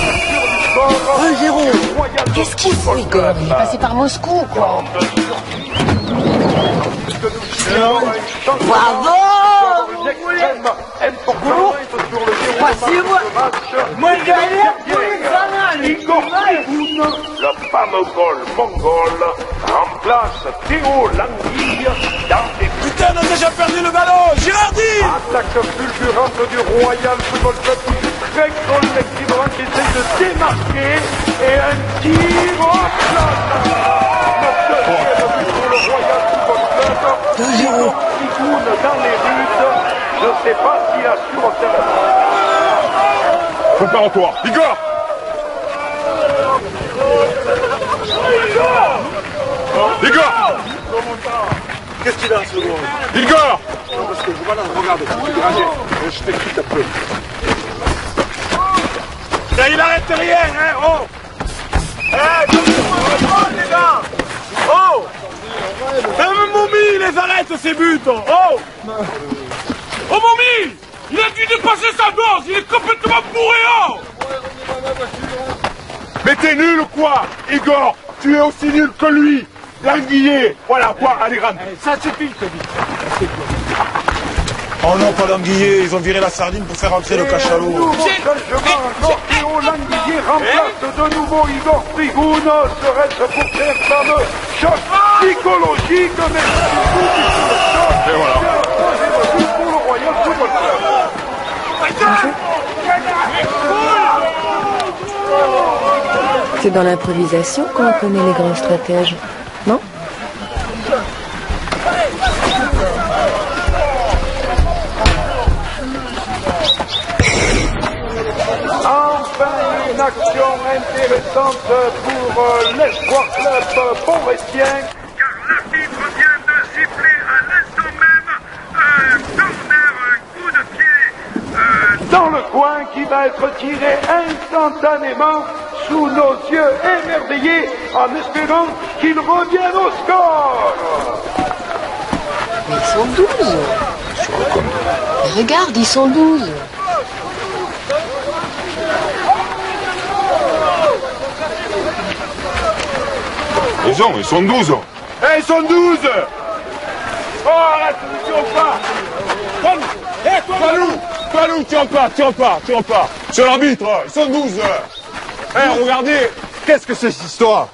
score. 1-0. Royal Qu'est-ce qu'il faut, Igor? Il est passé par Moscou, quoi. Bravo! Спасибо! Мы Le fameux goal mongol remplace Théo Languille dans les... Putain, on a déjà perdu le ballon! Girardi! Attaque fulgurante du Royal Football Club, très collectivement qui essaie de démarquer et un tir au plat. Le deuxième but pour le Royal Football Club. Igor Sigoun dans les rues. Je ne sais pas s'il a su obtenir. Prépare-toi. Igor! Igor! Qu'est-ce qu'il a, ce gros? Igor! Parce que voilà, regarde, je t'écoute un peu. Là, il arrête rien, hein, oh! Les gars! Oh! Même Momi, il les arrête, ces buts! Oh! Oh Momi! Il a dû dépasser sa dose, il est complètement bourré, oh! Mais t'es nul ou quoi? Igor, tu es aussi nul que lui! Languillé! Voilà, quoi? Allez, rentre! Ça suffit, je te dis. Oh non, pas l'anguillé, ils ont viré la sardine pour faire entrer le cachalot. Théo Languille remplace de nouveau Igor Sigoun. Serait-ce pour faire fameux choc psychologique, mais surtout Et voilà. pour le Royal Football Club. C'est dans l'improvisation qu'on connaît les grands stratèges, non? Enfin, une action intéressante pour l'Espoir Club Borétien. Car l'arbitre vient de siffler à l'instant même un corner, un coup de pied. Dans le coin qui va être tiré instantanément sous nos yeux émerveillés en espérant qu'il revienne au score. Ils sont 12. Regarde, ils sont 12. Ils sont 12. Ils sont 12. Oh, arrête, ne tire pas. Palou, tire pas. C'est l'arbitre, ils sont 12. Regardez, qu'est-ce que c'est cette histoire?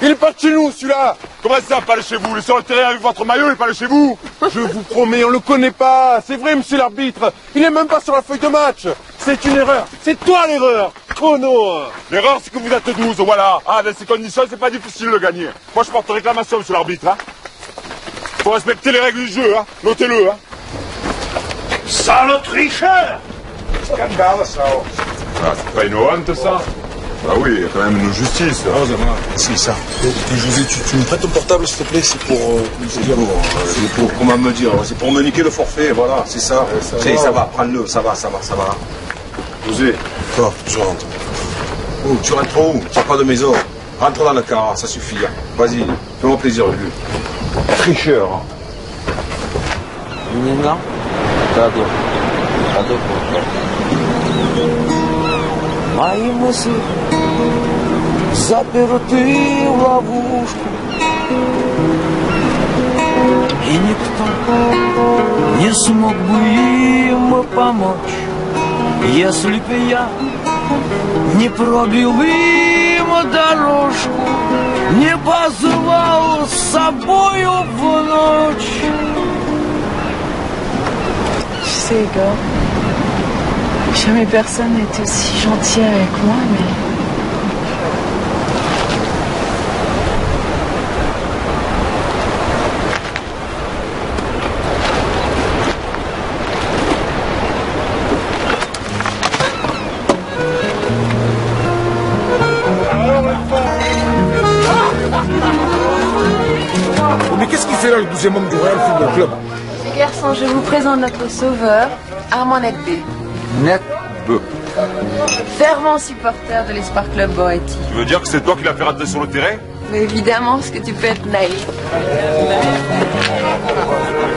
Il est pas de chez nous, celui-là. Comment ça, pas de chez vous? Il est sur le terrain avec votre maillot, il est pas de chez vous. Je vous promets, on le connaît pas. C'est vrai, monsieur l'arbitre. Il est même pas sur la feuille de match. C'est une erreur. C'est toi l'erreur. Chrono. L'erreur, c'est que vous êtes 12, voilà. Ah, dans ces conditions, c'est pas difficile de gagner. Moi, je porte réclamation, monsieur l'arbitre. Faut respecter les règles du jeu, hein. Notez-le, hein. Sale tricheur! Scandale, ça. Ah, c'est pas une honte, ça? Ah oui, il y a quand même une justice. C'est ça. José, tu me prêtes ton portable, s'il te plaît? C'est pour... c'est pour, comment me dire? C'est pour me niquer le forfait, voilà, c'est ça. Ça va, prends-le, ça va. José. Quoi? Je rentre. Oh, tu rentres où? Tu n'as pas de maison. Rentre dans le car, ça suffit. Vas-y, fais-moi plaisir, Lulu. Tricheur. Nina? Tado. Мои мысли заперты в ловушку, и никто не смог бы им помочь, если б я не пробил им дорожку, не позвал с собою в ночь. Tu sais, Igor, jamais personne n'était aussi gentil avec moi, mais... Mais qu'est-ce qu'il fait là, le 12e homme du Royal Football Club? Ces garçons, je vous présente notre sauveur, Armand Netbé. Netbé. Fervent supporter de l'Espoir Club Boretti. Tu veux dire que c'est toi qui l'as fait rater sur le terrain? Mais évidemment, ce que tu peux être naïf.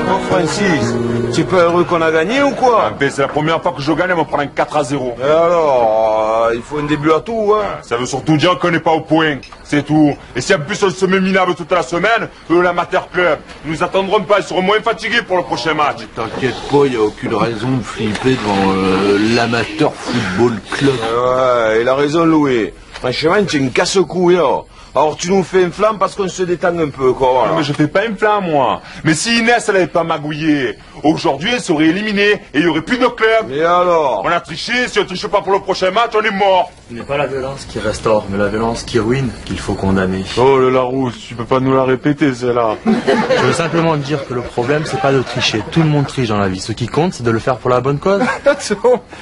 Mon frère. Francis, tu es pas heureux qu'on a gagné ou quoi? Ben, c'est la première fois que je gagne, on me prend un 4-0. Et alors, il faut un début à tout, hein. Ça veut surtout dire qu'on n'est pas au point, c'est tout. Et si en plus on se met minable toute la semaine, l'amateur club, ils nous attendront pas, ils seront moins fatigués pour le prochain match. T'inquiète pas, il n'y a aucune raison de flipper devant l'amateur football club. Ouais, il a raison, Louis. Franchement, tu es une casse-couille, là. Alors tu nous fais une flamme parce qu'on se détend un peu, quoi. Voilà. Non, mais je fais pas une flamme, moi. Mais si Inès, elle avait pas magouillé, aujourd'hui, elle serait éliminée et il y aurait plus de club. Et alors? On a triché, si on triche pas pour le prochain match, on est mort. Ce n'est pas la violence qui restaure, mais la violence qui ruine qu'il faut condamner. Oh, le Larousse, tu peux pas nous la répéter, celle-là. Je veux simplement dire que le problème, c'est pas de tricher. Tout le monde triche dans la vie. Ce qui compte, c'est de le faire pour la bonne cause. Attends,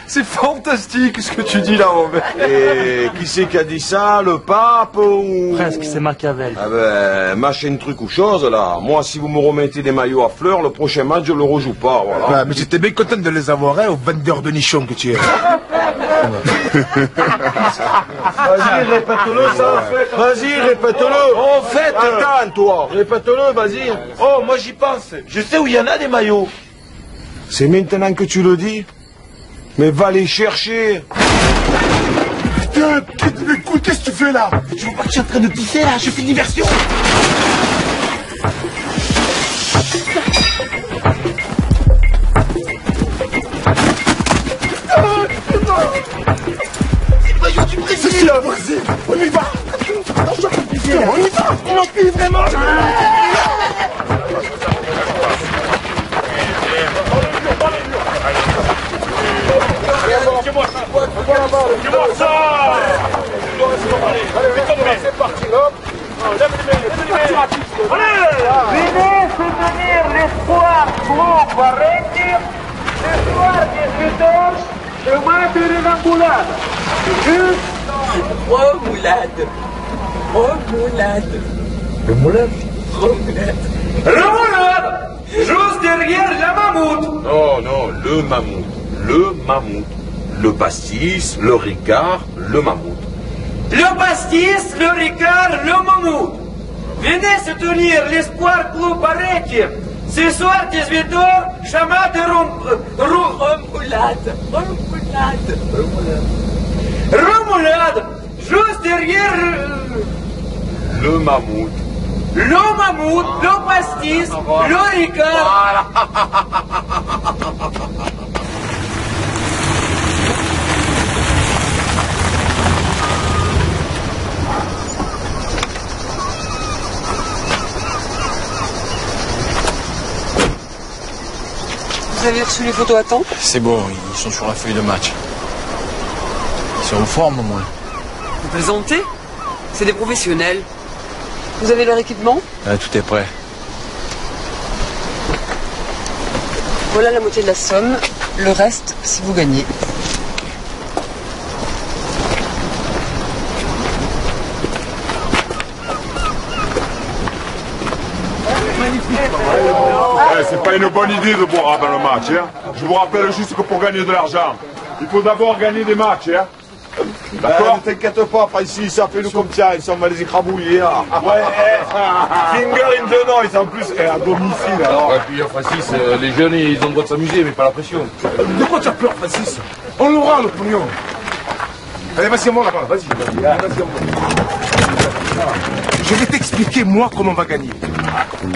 c'est fantastique ce que tu dis là, Robert. Et qui c'est qui a dit ça? Le pape ou... Presque, c'est Machiavel. Ah ben, machin truc ou chose, là. Moi, si vous me remettez des maillots à fleurs, le prochain match, je le rejoue pas, voilà. Ouais, mais j'étais bien content de les avoir, hein, au vendeur de nichons que tu es. Vas-y, répète-le, ça. Vas-y, répète-le. En fait, attends, toi. Répète-le, vas-y. Oh, moi j'y pense. Je sais où il y en a des maillots. C'est maintenant que tu le dis? Mais va les chercher. Putain, écoute, qu'est-ce que tu fais là? Je vois pas que je suis en train de pisser là, je fais une diversion. C'est qui là? On y va. On y va. On appuie vraiment. C'est moi ça. C'est parti, hop. Venez soutenir l'espoir Club Barretti ce soir 18h, chemin de l'Engoulade. Remoulade. Remoulade. Remoulade? Remoulade, juste derrière la mammouth. Non, non, le mammouth. Le mammouth. Le pastis, le ricard, le mammouth. Le pastis, le ricard, le mammouth. Venez soutenir l'espoir Club Barretti. Ce soir 18h, chemin de Remoulade. Remoulade. Remoulade, juste derrière le mammouth. Le mammouth, le pastis, le ricard. Vous avez reçu les photos à temps? C'est bon, ils sont sur la feuille de match. Ils sont en forme au moins. Vous plaisantez? C'est des professionnels. Vous avez leur équipement? Tout est prêt. Voilà la moitié de la somme. Le reste, si vous gagnez. C'est pas une bonne idée de boire avant le match, hein. Je vous rappelle juste que pour gagner de l'argent, il faut d'abord gagner des matchs, hein. D'accord? Ne t'inquiète pas, Francis, ça fait nous comme ça, ils sont mal les écrabouiller, là. Ouais, finger in the noise, en plus, à domicile, alors. Ouais, puis Francis, les jeunes, ils ont le droit de s'amuser, mais pas la pression. De quoi tu as peur, Francis? On l'aura, le pognon. Allez, vas-y, on là-bas, vas-y, vas-y, on. Je vais t'expliquer, moi, comment on va gagner.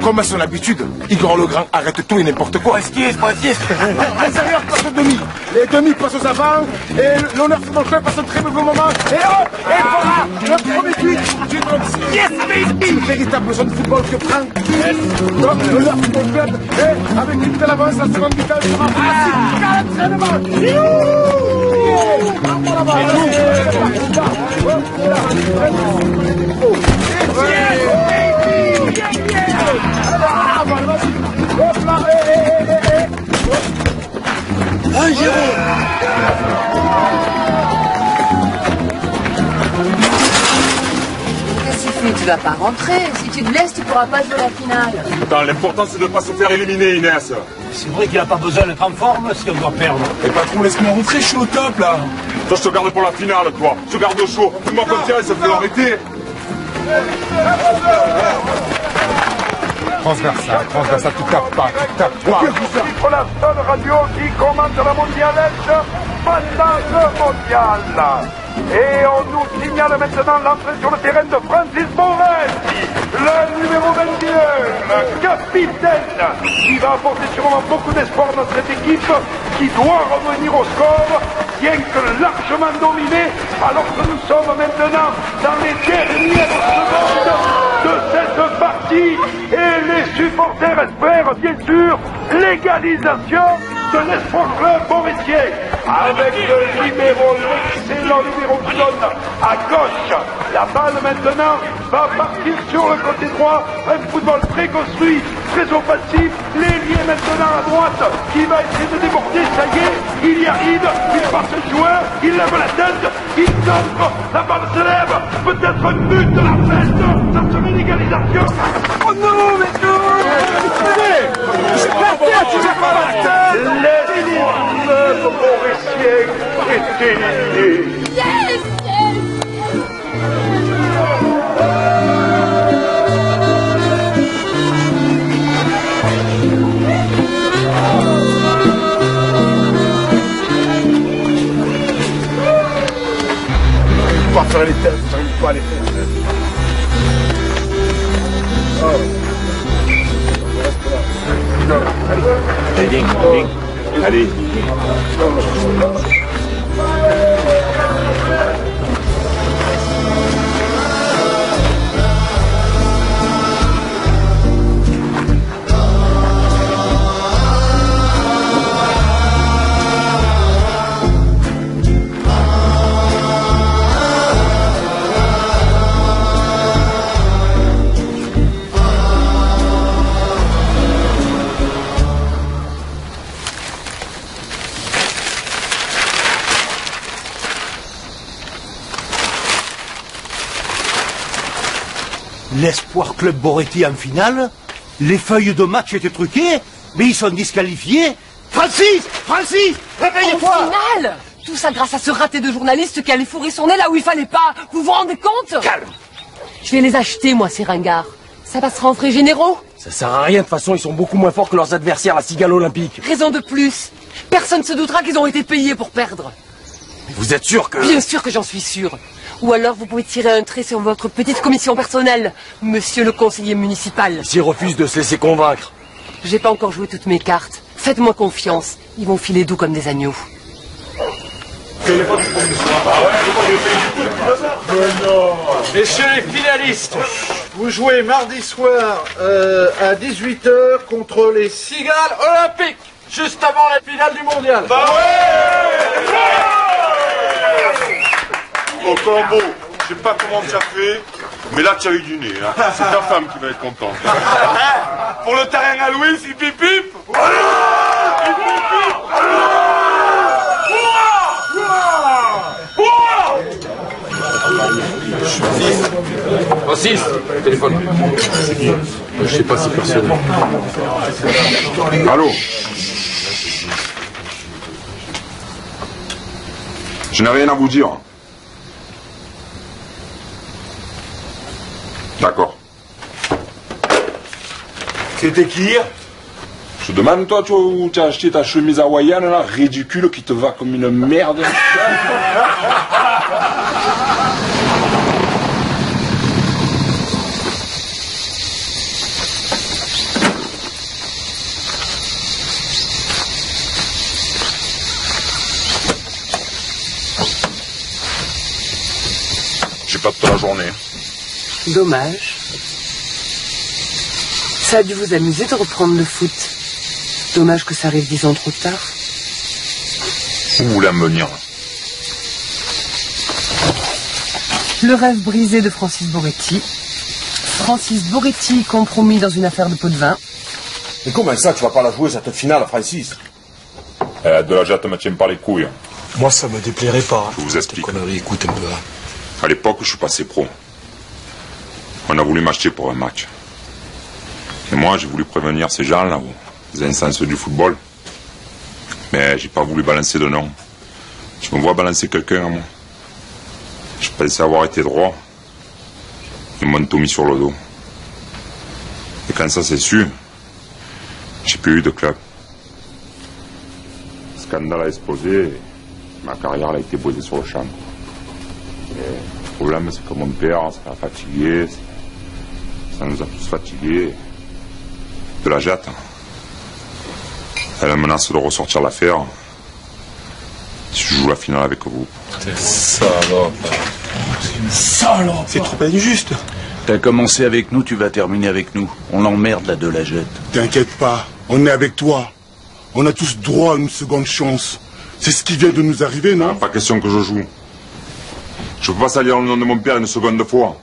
Comme à son habitude, Igor Legrand arrête tout et n'importe quoi. Francis. Les arrières passent aux demi, les demi passent aux avant, et l'honneur football club passe un très mauvais moment. Et hop, et voilà, le premier but du Drop. Yes, baby! Une véritable zone de football que prend l'honneur football club, et avec une telle avance, la seconde mi-temps sera facile. L'entraînement. Qu'est-ce que tu fais? Tu vas pas rentrer. Si tu te blesses, tu pourras pas jouer la finale. Attends, l'important c'est de ne pas se faire éliminer, Inès. C'est vrai qu'il n'a pas besoin d'être en forme si on doit perdre. Et patron, laisse-moi rentrer, je suis au top là. Toi, je te garde pour la finale, toi. Je te garde au chaud. Fais-moi comme ça, ça fait l'arrêter. transversal, tu tapes pas, tu tapes pas. Pour la seule radio qui commande la mondialette pendant le mondial. Et on nous signale maintenant l'entrée sur le terrain de Francis Boretti, le numéro 21, le capitaine, qui va apporter sûrement beaucoup d'espoir dans cette équipe qui doit revenir au score, bien que largement dominé, alors que nous sommes maintenant dans les dernières secondes de cette partie. Et les supporters espèrent bien sûr l'égalisation de l'Espoir Club Borettier, avec le numéro, l'excellent numéro qui donne à gauche. La balle maintenant va partir sur le côté droit, un football très construit, très offensif. L'ailier maintenant à droite qui va essayer de déborder, ça y est, il y arrive, il passe le joueur, il lève la tête, il centre, la balle se lève, peut-être un but de la fête, ça serait l'égalisation. Oh non, mais non! L'Espoir Borettier est éliminé. Yes! Pas faire les têtes, vous n'arrivez pas à les faire. Allez, viens, viens. Allez. L'Espoir Club Boretti en finale, les feuilles de match étaient truquées, mais ils sont disqualifiés. Francis, réveille-toi! En finale! Tout ça grâce à ce raté de journaliste qui allait fourrer son nez là où il fallait pas. Vous vous rendez compte? Calme! Je vais les acheter, moi, ces ringards. Ça passera en frais généraux. Ça sert à rien, de toute façon, ils sont beaucoup moins forts que leurs adversaires à Cigale Olympique. Raison de plus. Personne ne se doutera qu'ils ont été payés pour perdre. Mais vous êtes sûr que... Bien sûr que j'en suis sûr. Ou alors vous pouvez tirer un trait sur votre petite commission personnelle, monsieur le conseiller municipal. S'ils refusent de se laisser convaincre. J'ai pas encore joué toutes mes cartes. Faites-moi confiance. Ils vont filer doux comme des agneaux. Messieurs les finalistes, vous jouez mardi soir à 18h contre les Cigales Olympiques, juste avant la finale du mondial. Bah ouais! Oh Colombo, je sais pas comment tu as fait, mais là tu as eu du nez. Hein. C'est ta femme qui va être contente. Pour le terrain à Louis, il pip pip. Francis, téléphone. Je sais pas si personne. Allô? Je n'ai rien à vous dire. D'accord. C'était qui? Je demande, toi, tu vois, où tu as acheté ta chemise hawaïenne, là, ridicule, qui te va comme une merde. J'ai pas toute la journée. Dommage. Ça a dû vous amuser de reprendre le foot. Dommage que ça arrive 10 ans trop tard. Où vous voulez me venir? Le rêve brisé de Francis Boretti. Francis Boretti compromis dans une affaire de pot de vin. Mais comment ça, tu vas pas la jouer cette finale, Francis? De la jatte me tient par les couilles. Moi, ça me déplairait pas. Je vous explique. Connerie, écoute un peu. À l'époque, je suis passé pro. On a voulu m'acheter pour un match. Et moi, j'ai voulu prévenir ces gens-là, les instances du football. Mais j'ai pas voulu balancer de nom. Je me vois balancer quelqu'un à moi. Je pensais avoir été droit. Ils m'ont tout mis sur le dos. Et Quand ça s'est su, j'ai plus eu de club. Le scandale a explosé, ma carrière a été posée sur le champ. Et le problème, c'est que mon père, ça l'a fatigué, ça nous a tous fatigués. De la jette. Elle menace de ressortir l'affaire si je joue la finale avec vous. T'es salope. Salope. C'est trop injuste. T'as commencé avec nous, tu vas terminer avec nous. On l'emmerde, la de la jette. T'inquiète pas, on est avec toi. On a tous droit à une seconde chance. C'est ce qui vient de nous arriver, non? Pas question que je joue. Je peux pas salir le nom de mon père une seconde fois.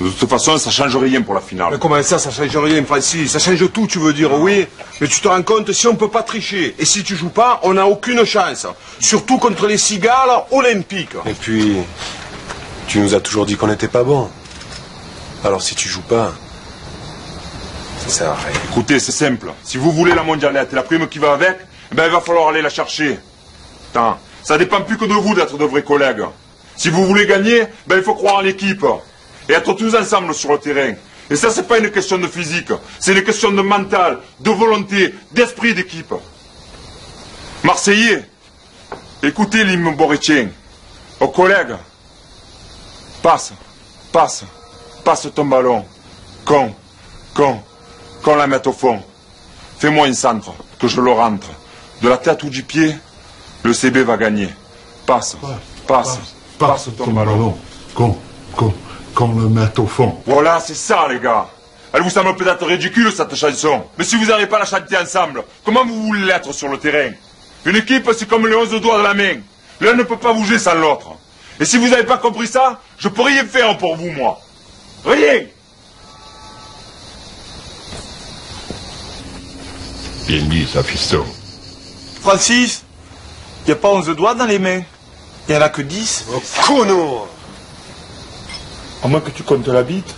De toute façon, ça change rien pour la finale. Mais comment ça change rien, Francis? Ça change tout, tu veux dire, oui. Mais tu te rends compte, si on peut pas tricher, et si tu joues pas, on n'a aucune chance. Surtout contre les cigales olympiques. Et puis, tu nous as toujours dit qu'on n'était pas bon. Alors si tu joues pas, ça sert à rien. Écoutez, c'est simple. Si vous voulez la mondialette et la prime qui va avec, ben il va falloir aller la chercher. Attends, ça dépend plus que de vous d'être de vrais collègues. Si vous voulez gagner, ben il faut croire en l'équipe. Et être tous ensemble sur le terrain. Et ça, c'est pas une question de physique. C'est une question de mental, de volonté, d'esprit d'équipe. Marseillais, écoutez l'hymne borétien. Aux collègues, passe ton ballon. Qu'on la mette au fond. Fais-moi un centre, que je le rentre. De la tête ou du pied, le CB va gagner. Passe ton ballon. Qu'on le mette au fond. Voilà, c'est ça, les gars. Elle vous semble peut-être ridicule, cette chanson. Mais si vous n'arrivez pas à la chanter ensemble, comment vous voulez l'être sur le terrain? Une équipe, c'est comme les 11 doigts de la main. L'un ne peut pas bouger sans l'autre. Et si vous n'avez pas compris ça, je peux rien faire pour vous, moi. Rien. Bien dit, ça, fiston. Francis, il n'y a pas 11 doigts dans les mains. Il n'y en a que 10. Oh, connard! À moins que tu comptes la bite.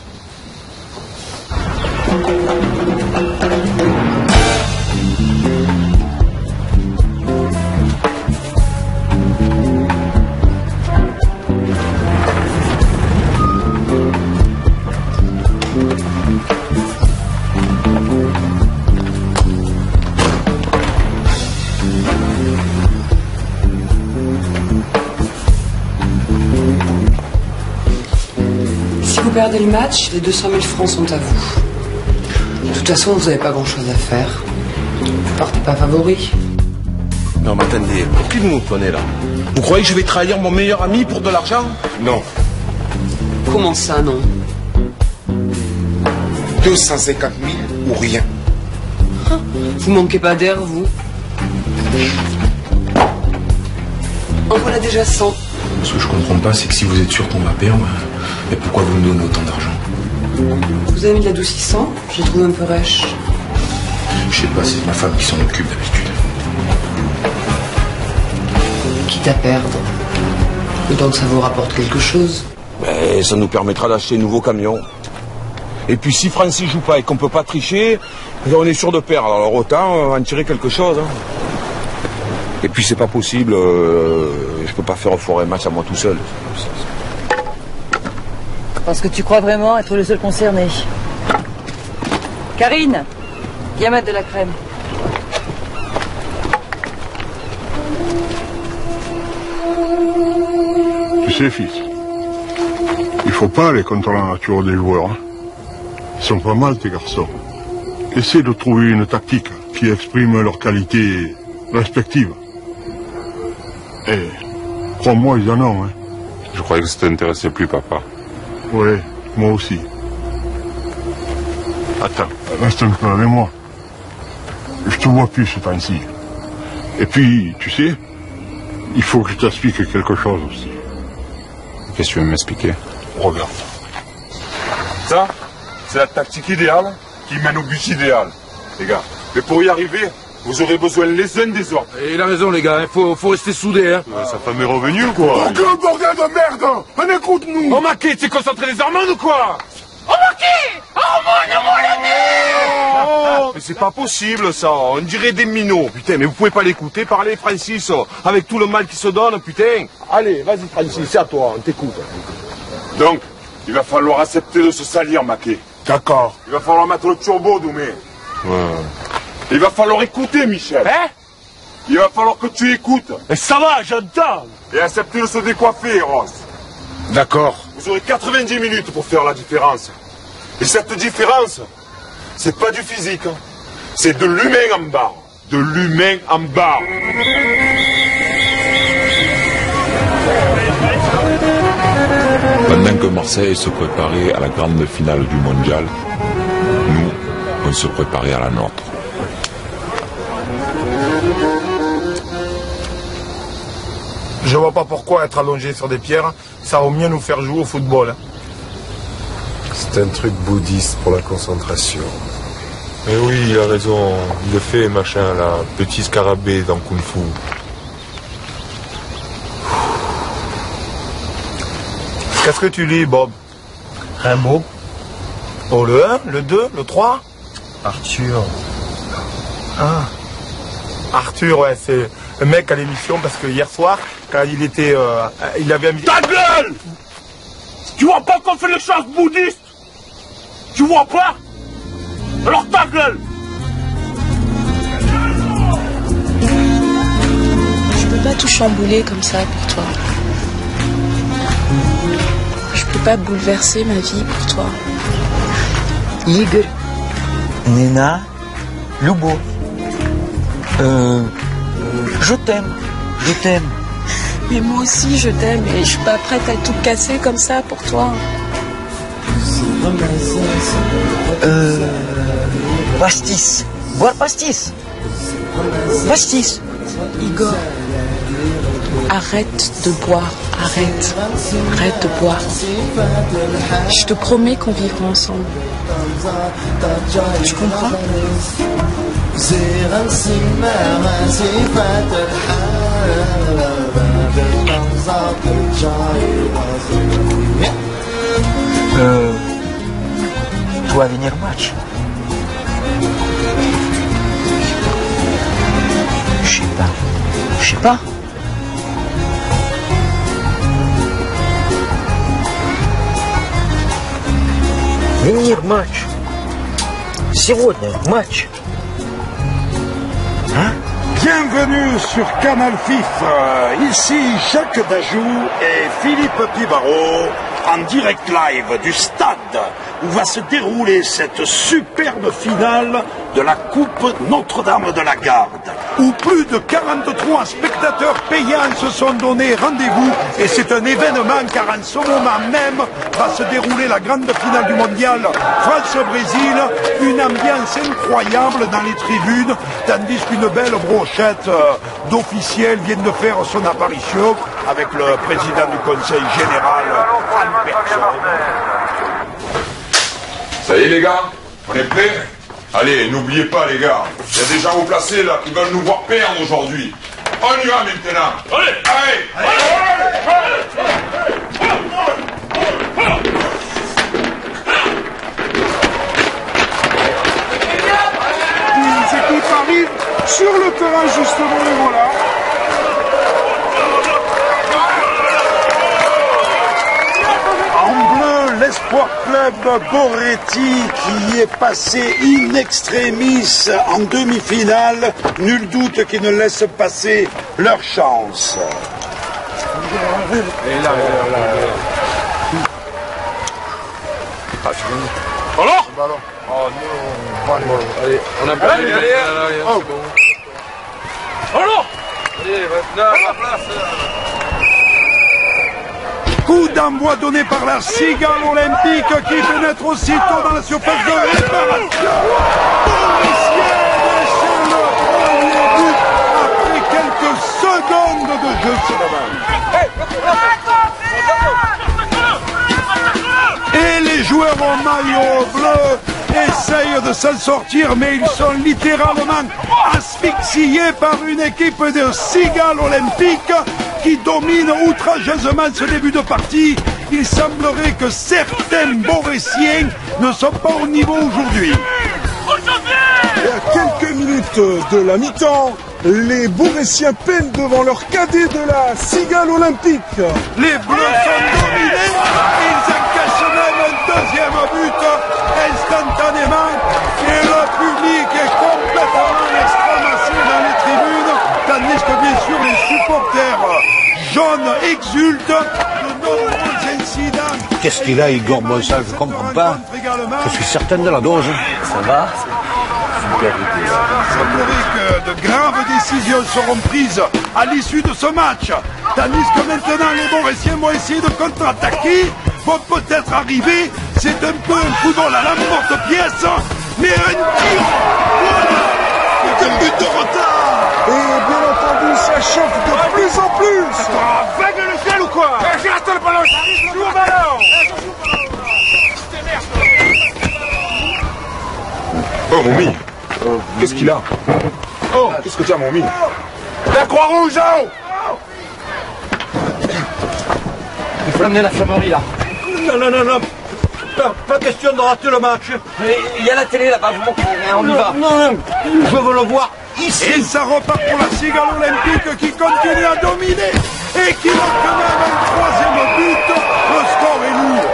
Si vous perdez le match, les 200 000 francs sont à vous. De toute façon, vous n'avez pas grand-chose à faire. Vous partez pas favori. Non, mais attendez, pour qui vous nous prenez là? Vous croyez que je vais trahir mon meilleur ami pour de l'argent? Non. Comment ça, non? 250 000 ou rien. Vous manquez pas d'air, vous? En voilà déjà 100. Ce que je comprends pas, c'est que si vous êtes sûr qu'on va perdre, mais pourquoi vous me donnez autant d'argent? Vous avez mis de l'adoucissant? Je trouve un peu rêche. Je sais pas, c'est ma femme qui s'en occupe d'habitude. Quitte à perdre, autant que ça vous rapporte quelque chose. Mais ça nous permettra d'acheter un nouveau camion. Et puis si Francis joue pas et qu'on peut pas tricher, on est sûr de perdre. Alors autant en tirer quelque chose. Hein. Et puis c'est pas possible, je peux pas faire foirer un match à moi tout seul. Parce que tu crois vraiment être le seul concerné. Karine, viens mettre de la crème. Tu sais, fils, il faut pas aller contre la nature des joueurs. Hein. Ils sont pas mal, tes garçons. Essaie de trouver une tactique qui exprime leurs qualités respectives. Et crois-moi, ils en ont. Hein. Je croyais que ça t'intéressait plus, papa. Oui, moi aussi. Attends, reste un peu avec moi. Je te vois plus ce temps-ci. Et puis, tu sais, il faut que je t'explique quelque chose aussi. Qu'est-ce que tu veux m'expliquer? Regarde. Ça, c'est la tactique idéale qui mène au but idéal, les gars. Mais pour y arriver, vous aurez besoin les uns des autres. Et il a raison, les gars, faut rester soudés, hein. Sa femme est revenue ou quoi? Aucun bordel de merde! On écoute-nous! Oh, Maquet, t'es concentré les hormones ou quoi? Oh, Maquet! Oh, mais c'est pas possible ça, on dirait des minots, putain, mais vous pouvez pas l'écouter parler, Francis, avec tout le mal qui se donne, putain. Allez, vas-y Francis, c'est à toi, on t'écoute. Donc, il va falloir accepter de se salir, Maquet. D'accord. Il va falloir mettre le turbo, Doumé. Ouais. Il va falloir écouter, Michel. Hein? Il va falloir que tu écoutes. Et ça va, j'entends. Et accepter de se décoiffer, Ross. D'accord. Vous aurez 90 minutes pour faire la différence. Et cette différence, c'est pas du physique. Hein. C'est de l'humain en bas. De l'humain en bas. Pendant que Marseille se préparait à la grande finale du mondial, nous, on se préparait à la nôtre. Je vois pas pourquoi être allongé sur des pierres, ça va mieux nous faire jouer au football. C'est un truc bouddhiste pour la concentration. Mais oui, il a raison. Il le fait, machin, là. Petit scarabée dans Kung Fu. Qu'est-ce que tu lis, Bob? Rimbaud. Oh, le 1, le 2, le 3? Arthur. Ah. Arthur, ouais, c'est le mec à l'émission parce que hier soir, quand il était... il avait invité... Ta gueule! Tu vois pas qu'on fait les choses bouddhistes? Tu vois pas? Alors ta gueule! Je peux pas tout chambouler comme ça pour toi. Je peux pas bouleverser ma vie pour toi. Igor, Nina, Lubo. Je t'aime, je t'aime. Mais moi aussi je t'aime et je suis pas prête à tout casser comme ça pour toi. Pastis. Boire pastis. Pastis. Igor, arrête de boire, arrête. Arrête de boire. Je te promets qu'on vivra ensemble. Tu comprends? Tu vas venir au match? Je sais pas. Je sais pas. Venir матч. Сегодня матч. Hein? Bienvenue sur Canal Fif. Ici Jacques Dajou et Philippe Pivaro en direct live du stade où va se dérouler cette superbe finale de la Coupe Notre-Dame de la Garde, où plus de 43 spectateurs payants se sont donné rendez-vous, et c'est un événement car en ce moment même va se dérouler la grande finale du mondial France-Brésil, une ambiance incroyable dans les tribunes, tandis qu'une belle brochette d'officiels viennent de faire son apparition avec le président du Conseil général en personne. Ça y est les gars, on est prêts? Allez, n'oubliez pas les gars, il y a des gens haut placés là qui veulent nous voir perdre aujourd'hui. On y va maintenant. Allez, allez, Les équipes arrivent sur le terrain justement, les voilà. En bleu, l'Espoir Club Boretti qui est passé in extremis en demi-finale. Nul doute qu'ils ne laissent passer leur chance. Et là. Alors Oh non. Allez, on a pas allez. Oh. Alors Allez, maintenant, la place. Coup d'envoi donné par la Cigale Olympique qui pénètre aussitôt dans la surface de réparation. Bourricien déchire le premier but après quelques secondes de jeu seulement. Et les joueurs en maillot bleu essayent de s'en sortir, mais ils sont littéralement asphyxiés par une équipe de Cigale Olympique qui domine outrageusement ce début de partie. Il semblerait que certains Borétiens ne sont pas au niveau aujourd'hui. Et à quelques minutes de la mi-temps, les Borétiens peinent devant leur cadet de la Cigale Olympique. Les Bleus sont dominés, ils encaissent même un deuxième but instantanément et le public est complètement extramassé dans les tribunes, tandis que bien sûr les supporters jaunes exultent de nombreux incidents. Qu'est-ce qu'il a, Igor Bossa? Je comprends pas. Je suis certain de la dose. Ça va? Super idée. Il semblerait que de graves décisions seront prises à l'issue de ce match. Tandis que maintenant les Borésiens vont essayer de contre-attaquer, vont peut-être arriver. C'est un peu un football à l'emporte-pièce, mais un tir. Voilà. Quel but de retard. Et bien entendu, ça chauffe de plus en plus. Vague le ciel ou quoi? J'ai raté le ballon, joue au ballon. Oh, Moumi. Qu'est-ce qu'il a? Oh, qu'est-ce que tu as, Moumi? La Croix-Rouge, oh! Il faut amener l'infirmerie, là. Non. Pas question de rater le match. Il y a la télé là-bas, vous montrez, on y va. Non, je veux le voir ici. Et ça repart pour la Cigale Olympique qui continue à dominer et qui marque même un troisième but. Le score est lourd.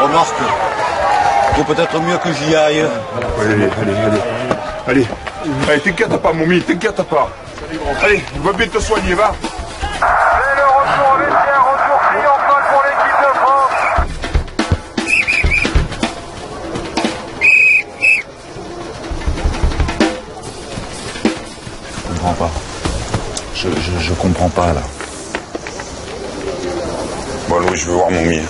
Remarque, faut peut-être mieux que j'y aille. Allez, t'inquiète pas, Moumi, t'inquiète pas. Allez, il va bien te soigner, va. C'est le retour avec un retour triomphal pour l'équipe de France. Je comprends pas. Je comprends pas, là. Bon, Louis, je veux voir Moumi.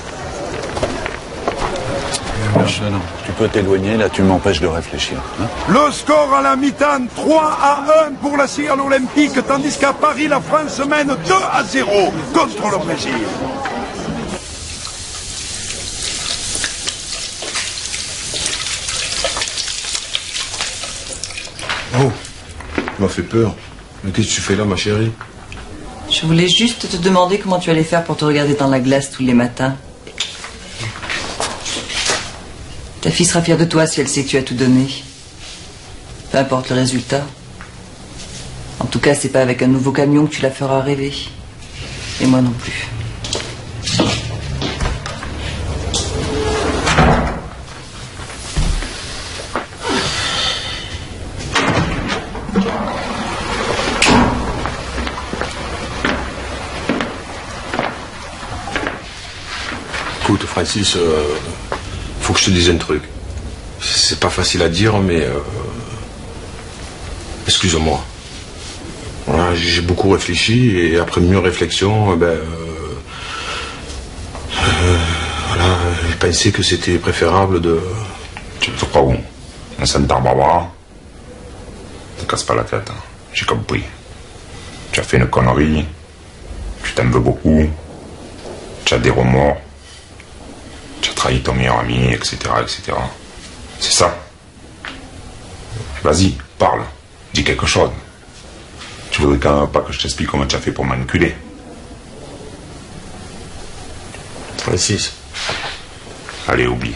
Tu peux t'éloigner, là, tu m'empêches de réfléchir. Hein? Le score à la mi-temps, 3-1 pour la Cigale Olympique, tandis qu'à Paris, la France mène 2-0 contre le Brésil. Oh, tu m'as fait peur. Mais qu'est-ce que tu fais là, ma chérie? Je voulais juste te demander comment tu allais faire pour te regarder dans la glace tous les matins. Ta fille sera fière de toi si elle sait que tu as tout donné. Peu importe le résultat. En tout cas, c'est pas avec un nouveau camion que tu la feras rêver. Et moi non plus. Écoute, Francis, faut que je te dise un truc. C'est pas facile à dire, mais excuse-moi. Voilà, j'ai beaucoup réfléchi et après mûre réflexion, voilà, j'ai pensé que c'était préférable de. Tu te crois où? À Santa Barbara? Ne te casse pas la tête, hein. J'ai compris. Tu as fait une connerie, tu t'en veux beaucoup, tu as des remords, tu as trahi ton meilleur ami, etc., etc. C'est ça. Vas-y, parle, dis quelque chose. Tu voudrais quand même pas que je t'explique comment tu as fait pour m'enculer? Francis. Allez, oublie.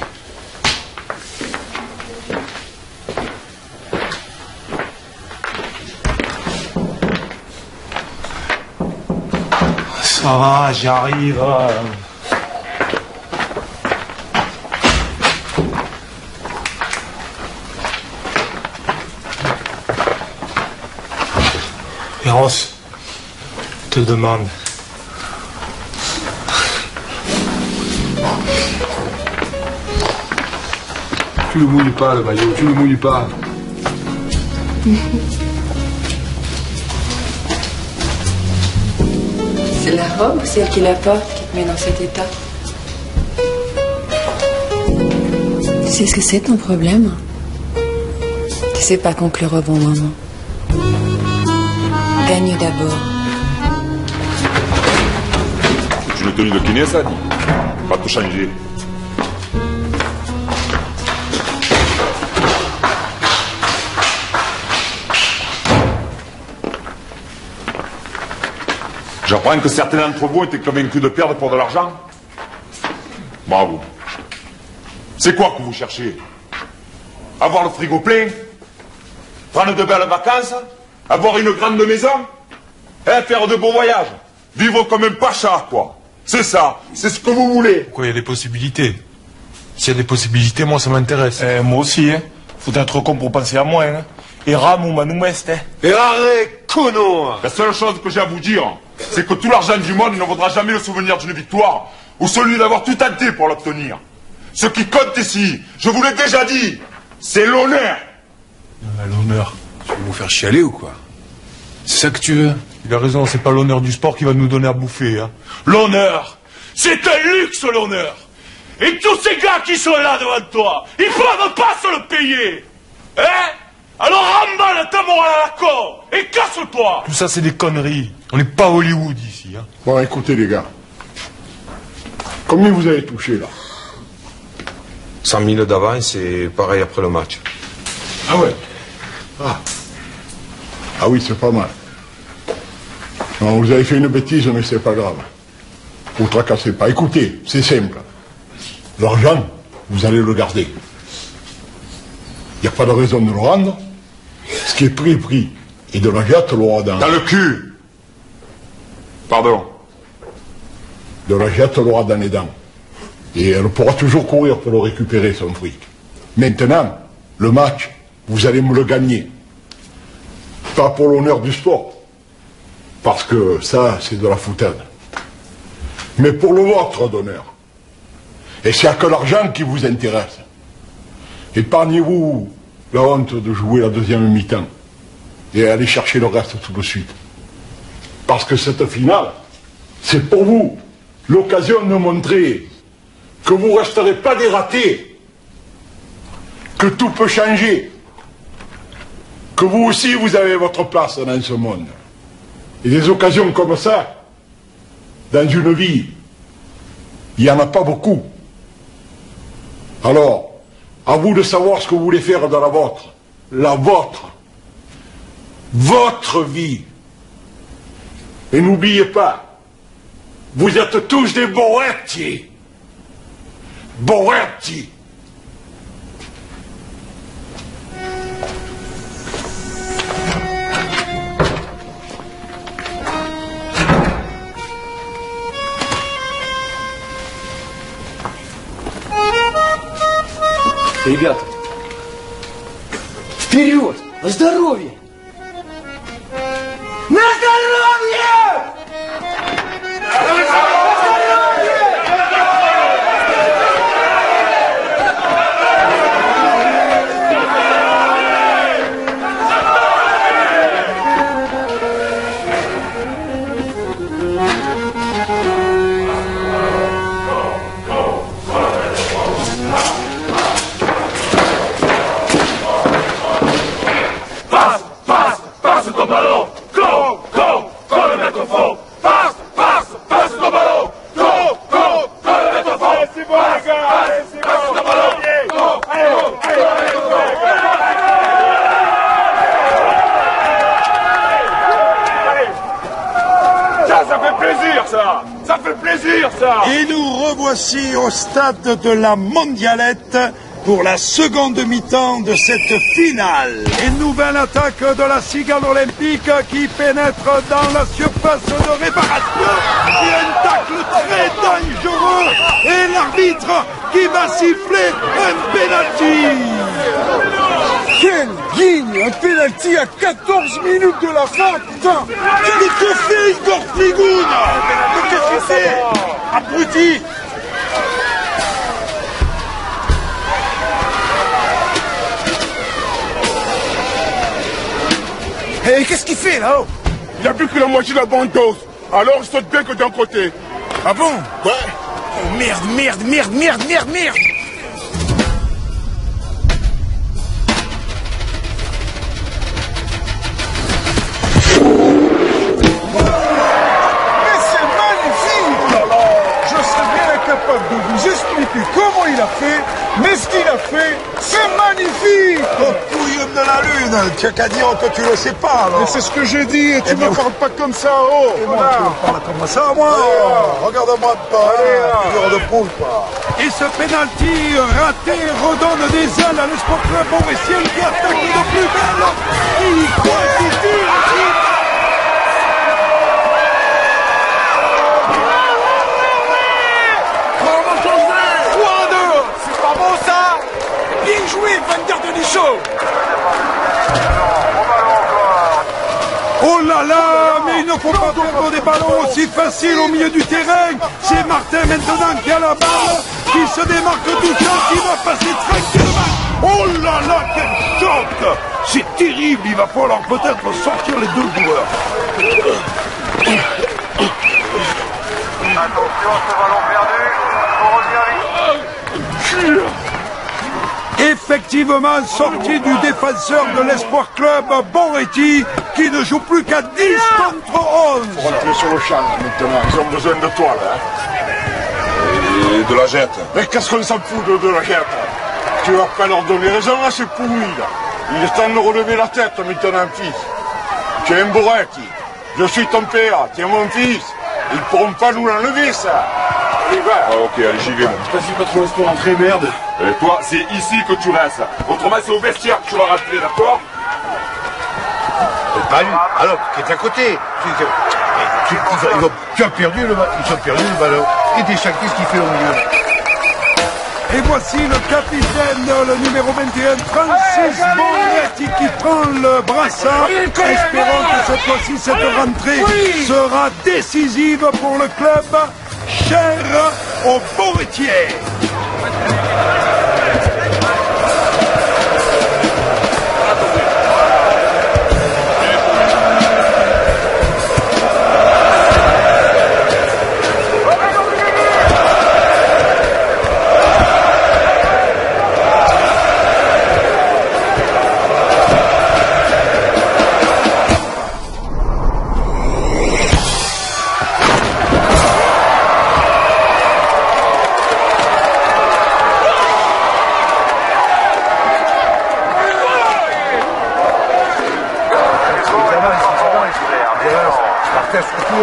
Ça va, j'y arrive. Eros, je te demande. Tu le mouilles pas, le maillot, tu le mouilles pas. C'est la robe ou celle qui la porte qui te met dans cet état? Tu sais ce que c'est ton problème? Tu sais pas conclure au bon moment. Gagne d'abord. Tu le tenue de kiné, ça dit? Va te changer. J'apprends que certains d'entre vous étaient convaincus de perdre pour de l'argent. Bravo. C'est quoi que vous cherchez? Avoir le frigo plein? Prendre de belles vacances? Avoir une grande maison? Faire de beaux voyages? Vivre comme un pacha, quoi. C'est ça, c'est ce que vous voulez. Pourquoi il y a des possibilités? S'il y a des possibilités, moi, ça m'intéresse. Moi aussi, hein. Faut être con pour penser à moi, hein. Et Ramou Manoumest, hein. Et arrête, cono! La seule chose que j'ai à vous dire, c'est que tout l'argent du monde ne vaudra jamais le souvenir d'une victoire ou celui d'avoir tout tenté pour l'obtenir. Ce qui compte ici, je vous l'ai déjà dit, c'est l'honneur. L'honneur. Tu veux nous faire chialer ou quoi? C'est ça que tu veux? Il a raison, c'est pas l'honneur du sport qui va nous donner à bouffer, hein. L'honneur! C'est un luxe, l'honneur! Et tous ces gars qui sont là devant toi, ils peuvent pas se le payer! Hein? Alors remballe ta morale à la con et casse-toi! Tout ça, c'est des conneries. On n'est pas Hollywood ici, hein. Bon, écoutez les gars. Combien vous avez touché là? 100 000 d'avance et pareil après le match. Ah ouais? Ah oui, c'est pas mal. Non, vous avez fait une bêtise, mais c'est pas grave. Vous tracassez pas. Écoutez, c'est simple. L'argent, vous allez le garder. Il n'y a pas de raison de le rendre. Ce qui est pris est pris. Et de l'argent, tu l'auras dans le cul. Pardon. De l'argent, tu l'auras dans les dents. Et elle pourra toujours courir pour le récupérer, son fric. Maintenant, le match, vous allez me le gagner. Pas pour l'honneur du sport. Parce que ça, c'est de la foutade. Mais pour le vôtre d'honneur. Et c'est que l'argent qui vous intéresse. Épargnez-vous la honte de jouer la deuxième mi-temps. Et allez chercher le reste tout de suite. Parce que cette finale, c'est pour vous l'occasion de montrer que vous ne resterez pas des ratés. Que tout peut changer. Que vous aussi, vous avez votre place dans ce monde. Et des occasions comme ça, dans une vie, il n'y en a pas beaucoup. Alors, à vous de savoir ce que vous voulez faire dans la vôtre. La vôtre. Votre vie. Et n'oubliez pas, vous êtes tous des Boretti. Boretti. Ребята, вперед! На здоровье! На здоровье! Et nous revoici au stade de la Mondialette pour la seconde mi-temps de cette finale. Une nouvelle attaque de la Cigale Olympique qui pénètre dans la surface de réparation. Et un tacle très dangereux. Et l'arbitre qui va siffler un pénalty. Quel guigne! Un pénalty à 14 minutes de la fin, putain! Mais que fait Igor Fligoun? Mais qu'est-ce qu'il fait? Abruti! Et qu'est-ce qu'il fait là-haut? Il a plus que la moitié de la bande dose. Alors il saute bien que d'un côté. Ah bon? Ouais. Oh merde, merde, merde, merde, merde, merde! De vous expliquer comment il a fait, mais ce qu'il a fait, c'est magnifique! Oh, couillon de la lune, tu as qu'à dire que tu le sais pas, alors. Mais c'est ce que j'ai dit, et tu me parles pas comme ça, oh! Et moi, tu me parles comme ça, moi! Regarde-moi pas, figure de proue, quoi! Et ce pénalty raté redonne des ailes à l'Esport Club Mauricien qui attaque de plus belle! Il croit qu'il tire! chaud. Oh là là, mais il ne faut pas perdre des ballons aussi faciles au milieu du terrain. C'est Martin maintenant qui a la balle, qui se démarque tout seul, qui va passer tranquillement. Oh là là, quel choc! C'est terrible, il va falloir peut-être sortir les deux joueurs. Attention, ce ballon perdu, on revient vite. Effectivement, sorti du défenseur de l'Espoir Club, Boretti, qui ne joue plus qu'à 10 contre 11. Faut rentrer sur le champ maintenant, ils ont besoin de toi là. Et de la jette. Mais qu'est-ce qu'on s'en fout de la jette? Tu vas pas leur donner raison là, c'est pourri là. Il est temps de relever la tête maintenant, fils. Tu es un Boretti, je suis ton père, tu es mon fils. Ils ne pourront pas nous l'enlever ça. Allez, va. Ah, ok, allez, j'y vais. Vas-y, pas trop pour rentrer, merde. Et toi, c'est ici que tu restes. Autrement, c'est au vestiaire que tu vas rentrer, d'accord? Pas lui. Alors, qui est à côté. Tu as perdu le ballon. Ils ont perdu le ballon. Et Deschamps, qu'est-ce qu'il fait au milieu? Et voici le capitaine, le numéro 21, Francis Boretti, qui prend le brassard. Espérons que cette fois-ci, cette rentrée sera décisive pour le club cher aux Borettiers.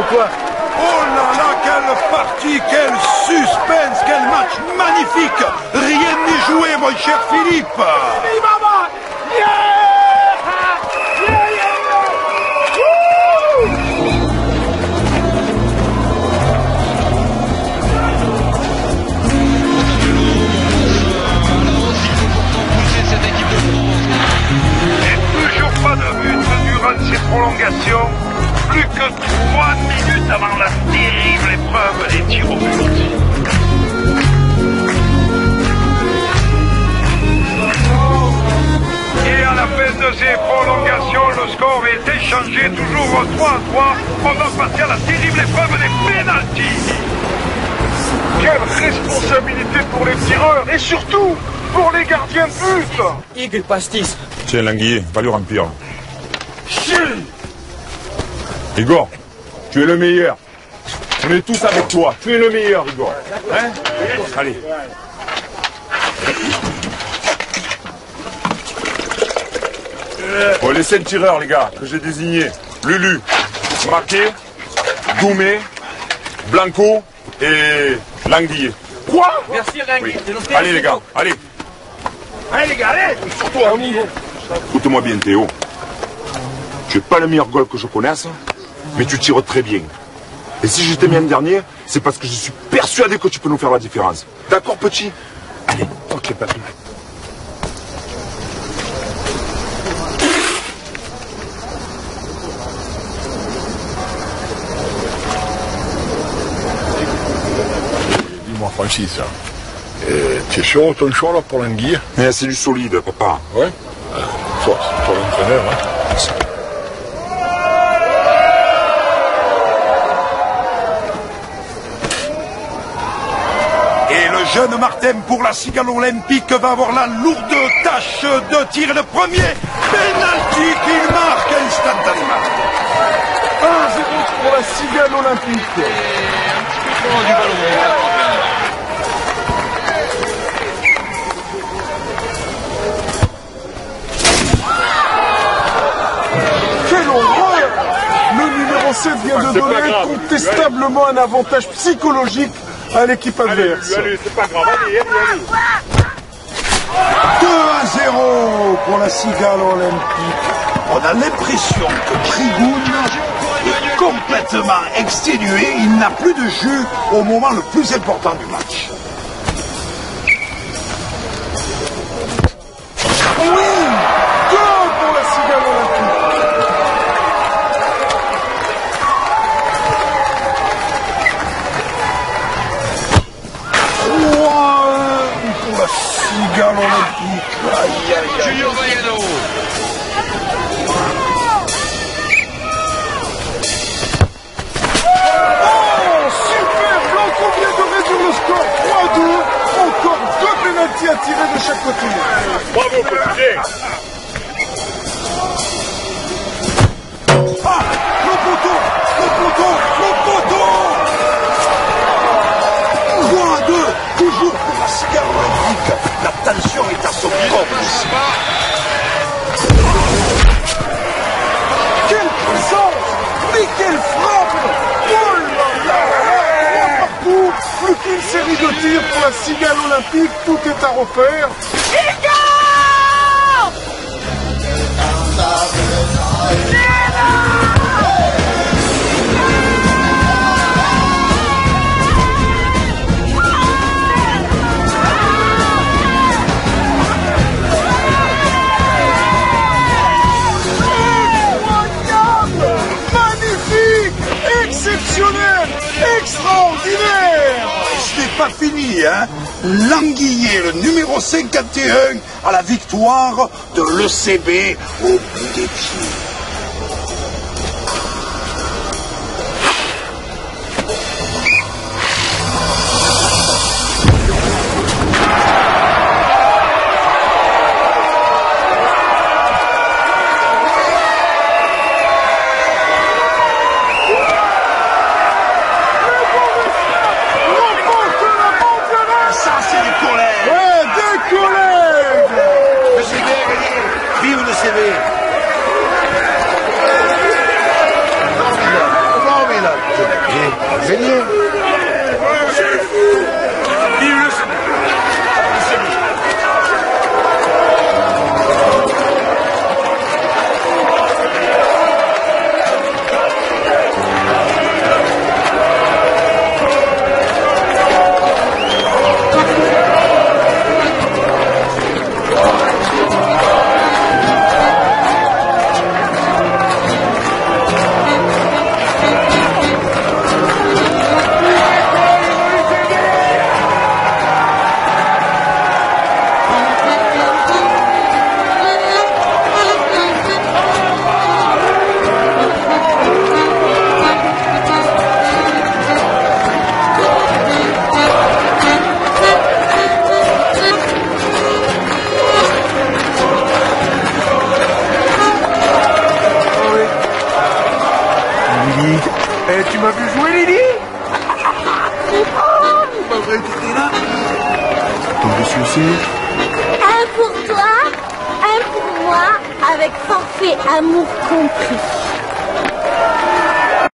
Oh là là, quelle partie, quel suspense, quel match magnifique. Rien n'est joué, mon cher Philippe. Et toujours pas de but durant ces prolongations. Plus que 3 minutes avant la terrible épreuve des tirs au but. Et à la fin de ces prolongations, le score est échangé toujours 3-3. On va passer à la terrible épreuve des pénaltys. Quelle responsabilité pour les tireurs et surtout pour les gardiens de but. Igor Pastis. Tiens, Languier, va lui remplir. Igor, tu es le meilleur. On est tous avec toi. Tu es le meilleur, Igor. Hein? Allez. Bon, les 5 tireurs, les gars, que j'ai désignés. Lulu, Marquet, Doumé, Blanco et Languier. Quoi? Merci Languier. Oui. Allez, les gars, allez. Allez, les gars, allez. Surtout à écoute-moi bien, Théo. Tu n'es pas le meilleur goal que je connaisse, mais tu tires très bien. Et si je t'ai mis un dernier, c'est parce que je suis persuadé que tu peux nous faire la différence. D'accord, petit? Allez. Ok, pas tout. Dis-moi, Francis, tu es sûr de ton choix là pour l'anguille? C'est du solide, papa. Ouais. Toi, c'est toi l'entraîneur, hein. Et le jeune Martin pour la Cigale Olympique va avoir la lourde tâche de tirer le premier penalty qu'il marque instantanément. 1-0 pour la Cigale Olympique. Quelle horreur! Le numéro 7 vient de donner incontestablement un avantage psychologique à l'équipe adverse. Allez, c'est pas grave, allez. 2-0 pour la Cigale Olympique. On a l'impression que Trigoun est complètement exténué. Il n'a plus de jus au moment le plus important du match. Oui, 2 pour la Cigale Olympique. 3-1 pour la Cigale Olympique. Aïe, aïe, aïe. Junior Vallano. Oh, super! Blanco vient de réduire le score 3-2. Encore 2 pénaltys à tirer de chaque côté. Bravo, Coutier. Ah, le poteau, le poteau, le poteau. 3-2, toujours pour la Cigale Olympique. La tension est à son comble ici. Quelle puissance! Mais quelle frappe! Oh là là là! Partout, plus qu'une série de tirs pour la Cigale Olympique, tout est à refaire. Exceptionnel, extraordinaire. Ce n'est pas fini, hein. Languillet, le numéro 51, à la victoire de l'ECB au bout des pieds. Tu m'as vu jouer, Lily? Pas vrai, t'étais là? Ton dessus aussi? Un pour toi, un pour moi, avec forfait amour compris.